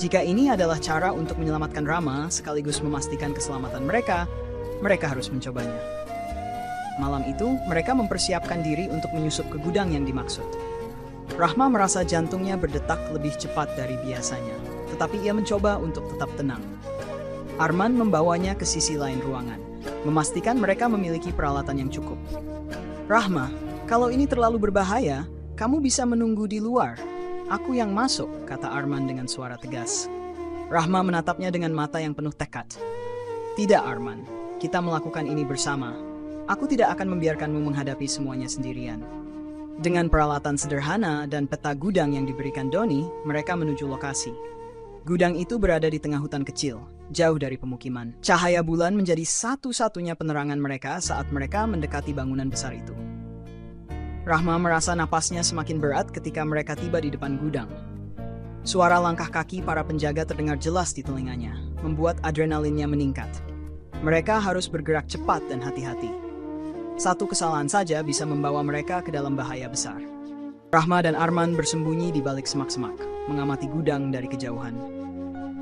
Jika ini adalah cara untuk menyelamatkan Rama sekaligus memastikan keselamatan mereka, mereka harus mencobanya. Malam itu, mereka mempersiapkan diri untuk menyusup ke gudang yang dimaksud. Rahma merasa jantungnya berdetak lebih cepat dari biasanya, tetapi ia mencoba untuk tetap tenang. Arman membawanya ke sisi lain ruangan, memastikan mereka memiliki peralatan yang cukup. Rahma, kalau ini terlalu berbahaya, kamu bisa menunggu di luar. Aku yang masuk, kata Arman dengan suara tegas. Rahma menatapnya dengan mata yang penuh tekad. Tidak, Arman, kita melakukan ini bersama. Aku tidak akan membiarkanmu menghadapi semuanya sendirian. Dengan peralatan sederhana dan peta gudang yang diberikan Doni, mereka menuju lokasi. Gudang itu berada di tengah hutan kecil, jauh dari pemukiman. Cahaya bulan menjadi satu-satunya penerangan mereka saat mereka mendekati bangunan besar itu. Rahma merasa napasnya semakin berat ketika mereka tiba di depan gudang. Suara langkah kaki para penjaga terdengar jelas di telinganya, membuat adrenalinnya meningkat. Mereka harus bergerak cepat dan hati-hati. Satu kesalahan saja bisa membawa mereka ke dalam bahaya besar. Rahma dan Arman bersembunyi di balik semak-semak, mengamati gudang dari kejauhan.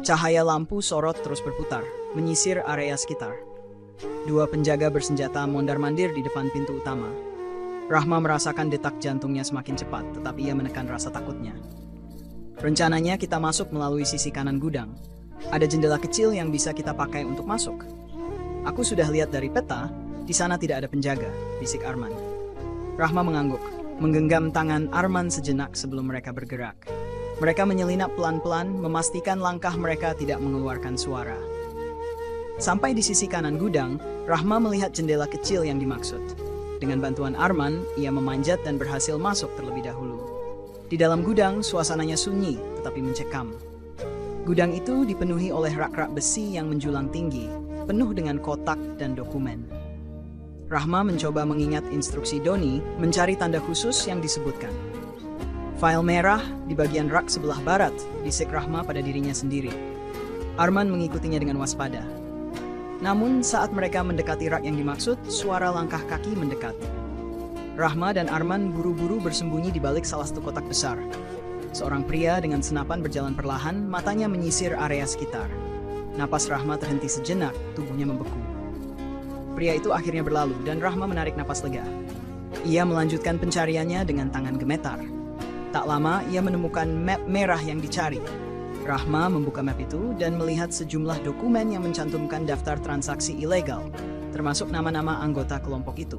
Cahaya lampu sorot terus berputar, menyisir area sekitar. Dua penjaga bersenjata mondar-mandir di depan pintu utama. Rahma merasakan detak jantungnya semakin cepat, tetapi ia menekan rasa takutnya. Rencananya kita masuk melalui sisi kanan gudang. Ada jendela kecil yang bisa kita pakai untuk masuk. Aku sudah lihat dari peta, di sana tidak ada penjaga, bisik Arman. Rahma mengangguk, menggenggam tangan Arman sejenak sebelum mereka bergerak. Mereka menyelinap pelan-pelan, memastikan langkah mereka tidak mengeluarkan suara. Sampai di sisi kanan gudang, Rahma melihat jendela kecil yang dimaksud. Dengan bantuan Arman, ia memanjat dan berhasil masuk terlebih dahulu. Di dalam gudang, suasananya sunyi tetapi mencekam. Gudang itu dipenuhi oleh rak-rak besi yang menjulang tinggi, penuh dengan kotak dan dokumen. Rahma mencoba mengingat instruksi Doni mencari tanda khusus yang disebutkan. File merah di bagian rak sebelah barat, bisik Rahma pada dirinya sendiri. Arman mengikutinya dengan waspada. Namun saat mereka mendekati rak yang dimaksud, suara langkah kaki mendekat. Rahma dan Arman buru-buru bersembunyi di balik salah satu kotak besar. Seorang pria dengan senapan berjalan perlahan, matanya menyisir area sekitar. Napas Rahma terhenti sejenak, tubuhnya membeku. Pria itu akhirnya berlalu dan Rahma menarik napas lega. Ia melanjutkan pencariannya dengan tangan gemetar. Tak lama ia menemukan map merah yang dicari. Rahma membuka map itu dan melihat sejumlah dokumen yang mencantumkan daftar transaksi ilegal, termasuk nama-nama anggota kelompok itu.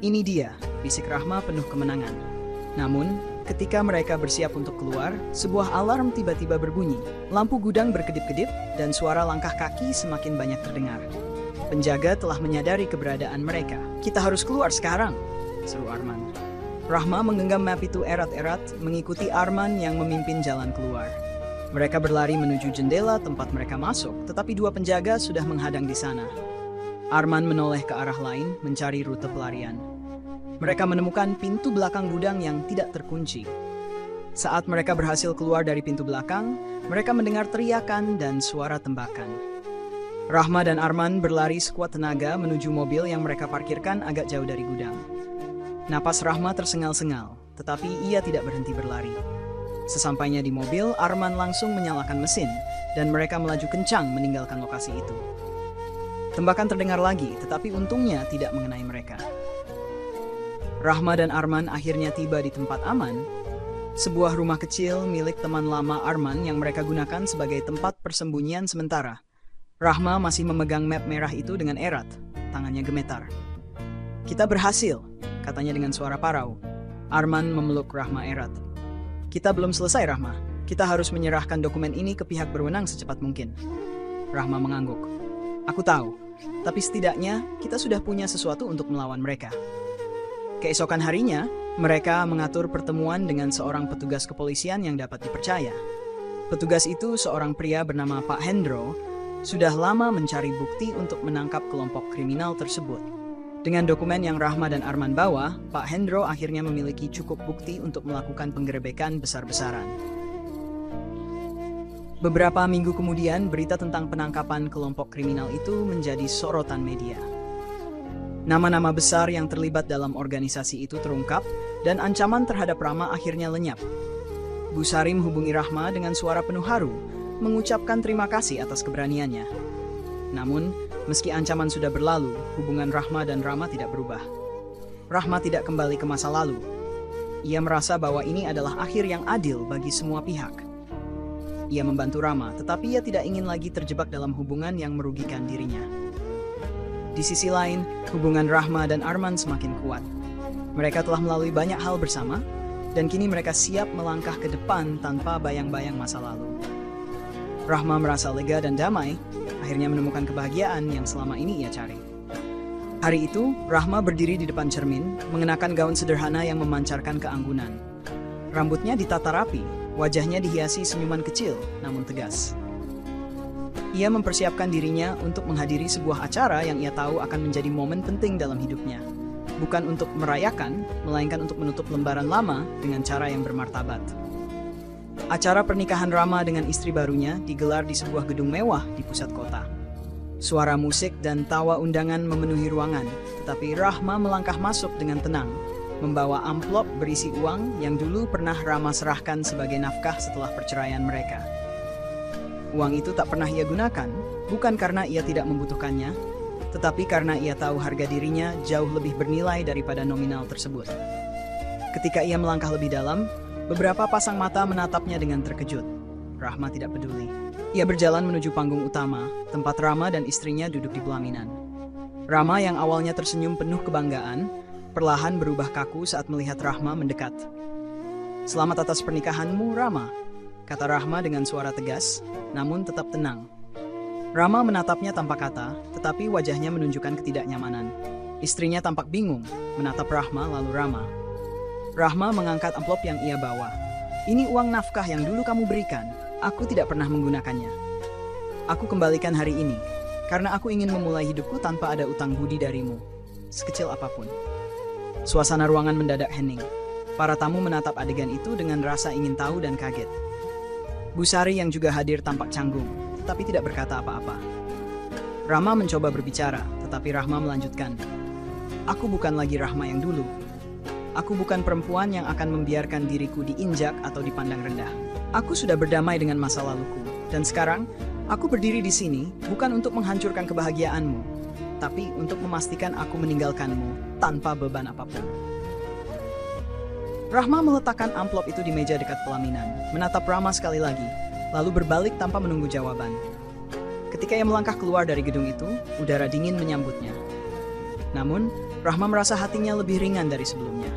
Ini dia, bisik Rahma penuh kemenangan. Namun, ketika mereka bersiap untuk keluar, sebuah alarm tiba-tiba berbunyi. Lampu gudang berkedip-kedip dan suara langkah kaki semakin banyak terdengar. Penjaga telah menyadari keberadaan mereka. Kita harus keluar sekarang, seru Arman. Rahma menggenggam map itu erat-erat, mengikuti Arman yang memimpin jalan keluar. Mereka berlari menuju jendela tempat mereka masuk, tetapi dua penjaga sudah menghadang di sana. Arman menoleh ke arah lain, mencari rute pelarian. Mereka menemukan pintu belakang gudang yang tidak terkunci. Saat mereka berhasil keluar dari pintu belakang, mereka mendengar teriakan dan suara tembakan. Rahma dan Arman berlari sekuat tenaga menuju mobil yang mereka parkirkan agak jauh dari gudang. Napas Rahma tersengal-sengal, tetapi ia tidak berhenti berlari. Sesampainya di mobil, Arman langsung menyalakan mesin, dan mereka melaju kencang meninggalkan lokasi itu. Tembakan terdengar lagi, tetapi untungnya tidak mengenai mereka. Rahma dan Arman akhirnya tiba di tempat aman, sebuah rumah kecil milik teman lama Arman yang mereka gunakan sebagai tempat persembunyian sementara. Rahma masih memegang map merah itu dengan erat, tangannya gemetar. "Kita berhasil," katanya dengan suara parau. Arman memeluk Rahma erat. "Kita belum selesai, Rahma. Kita harus menyerahkan dokumen ini ke pihak berwenang secepat mungkin." Rahma mengangguk. "Aku tahu, tapi setidaknya kita sudah punya sesuatu untuk melawan mereka." Keesokan harinya, mereka mengatur pertemuan dengan seorang petugas kepolisian yang dapat dipercaya. Petugas itu seorang pria bernama Pak Hendro, sudah lama mencari bukti untuk menangkap kelompok kriminal tersebut. Dengan dokumen yang Rahma dan Arman bawa, Pak Hendro akhirnya memiliki cukup bukti untuk melakukan penggerebekan besar-besaran. Beberapa minggu kemudian, berita tentang penangkapan kelompok kriminal itu menjadi sorotan media. Nama-nama besar yang terlibat dalam organisasi itu terungkap, dan ancaman terhadap Rahma akhirnya lenyap. Bu Sarim hubungi Rahma dengan suara penuh haru, mengucapkan terima kasih atas keberaniannya. Namun, meski ancaman sudah berlalu, hubungan Rahma dan Rama tidak berubah. Rahma tidak kembali ke masa lalu. Ia merasa bahwa ini adalah akhir yang adil bagi semua pihak. Ia membantu Rama, tetapi ia tidak ingin lagi terjebak dalam hubungan yang merugikan dirinya. Di sisi lain, hubungan Rahma dan Arman semakin kuat. Mereka telah melalui banyak hal bersama, dan kini mereka siap melangkah ke depan tanpa bayang-bayang masa lalu. Rahma merasa lega dan damai, akhirnya menemukan kebahagiaan yang selama ini ia cari. Hari itu, Rahma berdiri di depan cermin, mengenakan gaun sederhana yang memancarkan keanggunan. Rambutnya ditata rapi, wajahnya dihiasi senyuman kecil, namun tegas. Ia mempersiapkan dirinya untuk menghadiri sebuah acara yang ia tahu akan menjadi momen penting dalam hidupnya. Bukan untuk merayakan, melainkan untuk menutup lembaran lama dengan cara yang bermartabat. Acara pernikahan Rama dengan istri barunya digelar di sebuah gedung mewah di pusat kota. Suara musik dan tawa undangan memenuhi ruangan, tetapi Rahma melangkah masuk dengan tenang, membawa amplop berisi uang yang dulu pernah Rama serahkan sebagai nafkah setelah perceraian mereka. Uang itu tak pernah ia gunakan, bukan karena ia tidak membutuhkannya, tetapi karena ia tahu harga dirinya jauh lebih bernilai daripada nominal tersebut. Ketika ia melangkah lebih dalam, beberapa pasang mata menatapnya dengan terkejut. Rahma tidak peduli. Ia berjalan menuju panggung utama, tempat Rama dan istrinya duduk di pelaminan. Rama yang awalnya tersenyum penuh kebanggaan, perlahan berubah kaku saat melihat Rahma mendekat. "Selamat atas pernikahanmu, Rama," kata Rahma dengan suara tegas, namun tetap tenang. Rama menatapnya tanpa kata, tetapi wajahnya menunjukkan ketidaknyamanan. Istrinya tampak bingung, menatap Rahma lalu Rama. Rahma mengangkat amplop yang ia bawa. "Ini uang nafkah yang dulu kamu berikan. Aku tidak pernah menggunakannya. Aku kembalikan hari ini, karena aku ingin memulai hidupku tanpa ada utang budi darimu, sekecil apapun." Suasana ruangan mendadak hening. Para tamu menatap adegan itu dengan rasa ingin tahu dan kaget. Bu Sari yang juga hadir tampak canggung, tetapi tidak berkata apa-apa. Rama mencoba berbicara, tetapi Rahma melanjutkan. "Aku bukan lagi Rahma yang dulu. Aku bukan perempuan yang akan membiarkan diriku diinjak atau dipandang rendah. Aku sudah berdamai dengan masa laluku, dan sekarang aku berdiri di sini bukan untuk menghancurkan kebahagiaanmu, tapi untuk memastikan aku meninggalkanmu tanpa beban apapun." Rahma meletakkan amplop itu di meja dekat pelaminan, menatap Rama sekali lagi, lalu berbalik tanpa menunggu jawaban. Ketika ia melangkah keluar dari gedung itu, udara dingin menyambutnya. Namun, Rahma merasa hatinya lebih ringan dari sebelumnya.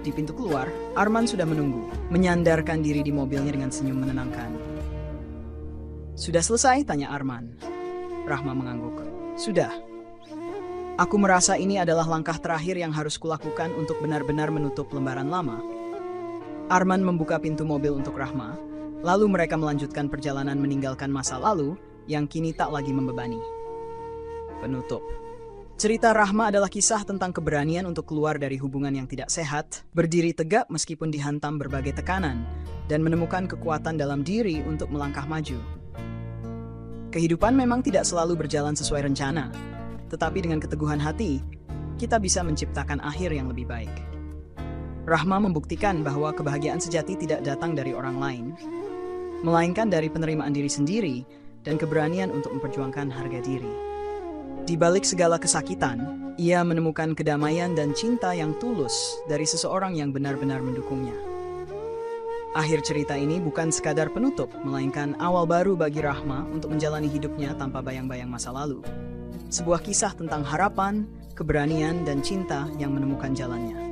Di pintu keluar, Arman sudah menunggu, menyandarkan diri di mobilnya dengan senyum menenangkan. "Sudah selesai?" tanya Arman. Rahma mengangguk. "Sudah. Aku merasa ini adalah langkah terakhir yang harus kulakukan untuk benar-benar menutup lembaran lama." Arman membuka pintu mobil untuk Rahma, Lalu mereka melanjutkan perjalanan meninggalkan masa lalu yang kini tak lagi membebani. Penutup. Cerita Rahma adalah kisah tentang keberanian untuk keluar dari hubungan yang tidak sehat, berdiri tegak meskipun dihantam berbagai tekanan, dan menemukan kekuatan dalam diri untuk melangkah maju. Kehidupan memang tidak selalu berjalan sesuai rencana, tetapi dengan keteguhan hati, kita bisa menciptakan akhir yang lebih baik. Rahma membuktikan bahwa kebahagiaan sejati tidak datang dari orang lain, melainkan dari penerimaan diri sendiri dan keberanian untuk memperjuangkan harga diri. Di balik segala kesakitan, ia menemukan kedamaian dan cinta yang tulus dari seseorang yang benar-benar mendukungnya. Akhir cerita ini bukan sekadar penutup, melainkan awal baru bagi Rahma untuk menjalani hidupnya tanpa bayang-bayang masa lalu. Sebuah kisah tentang harapan, keberanian, dan cinta yang menemukan jalannya.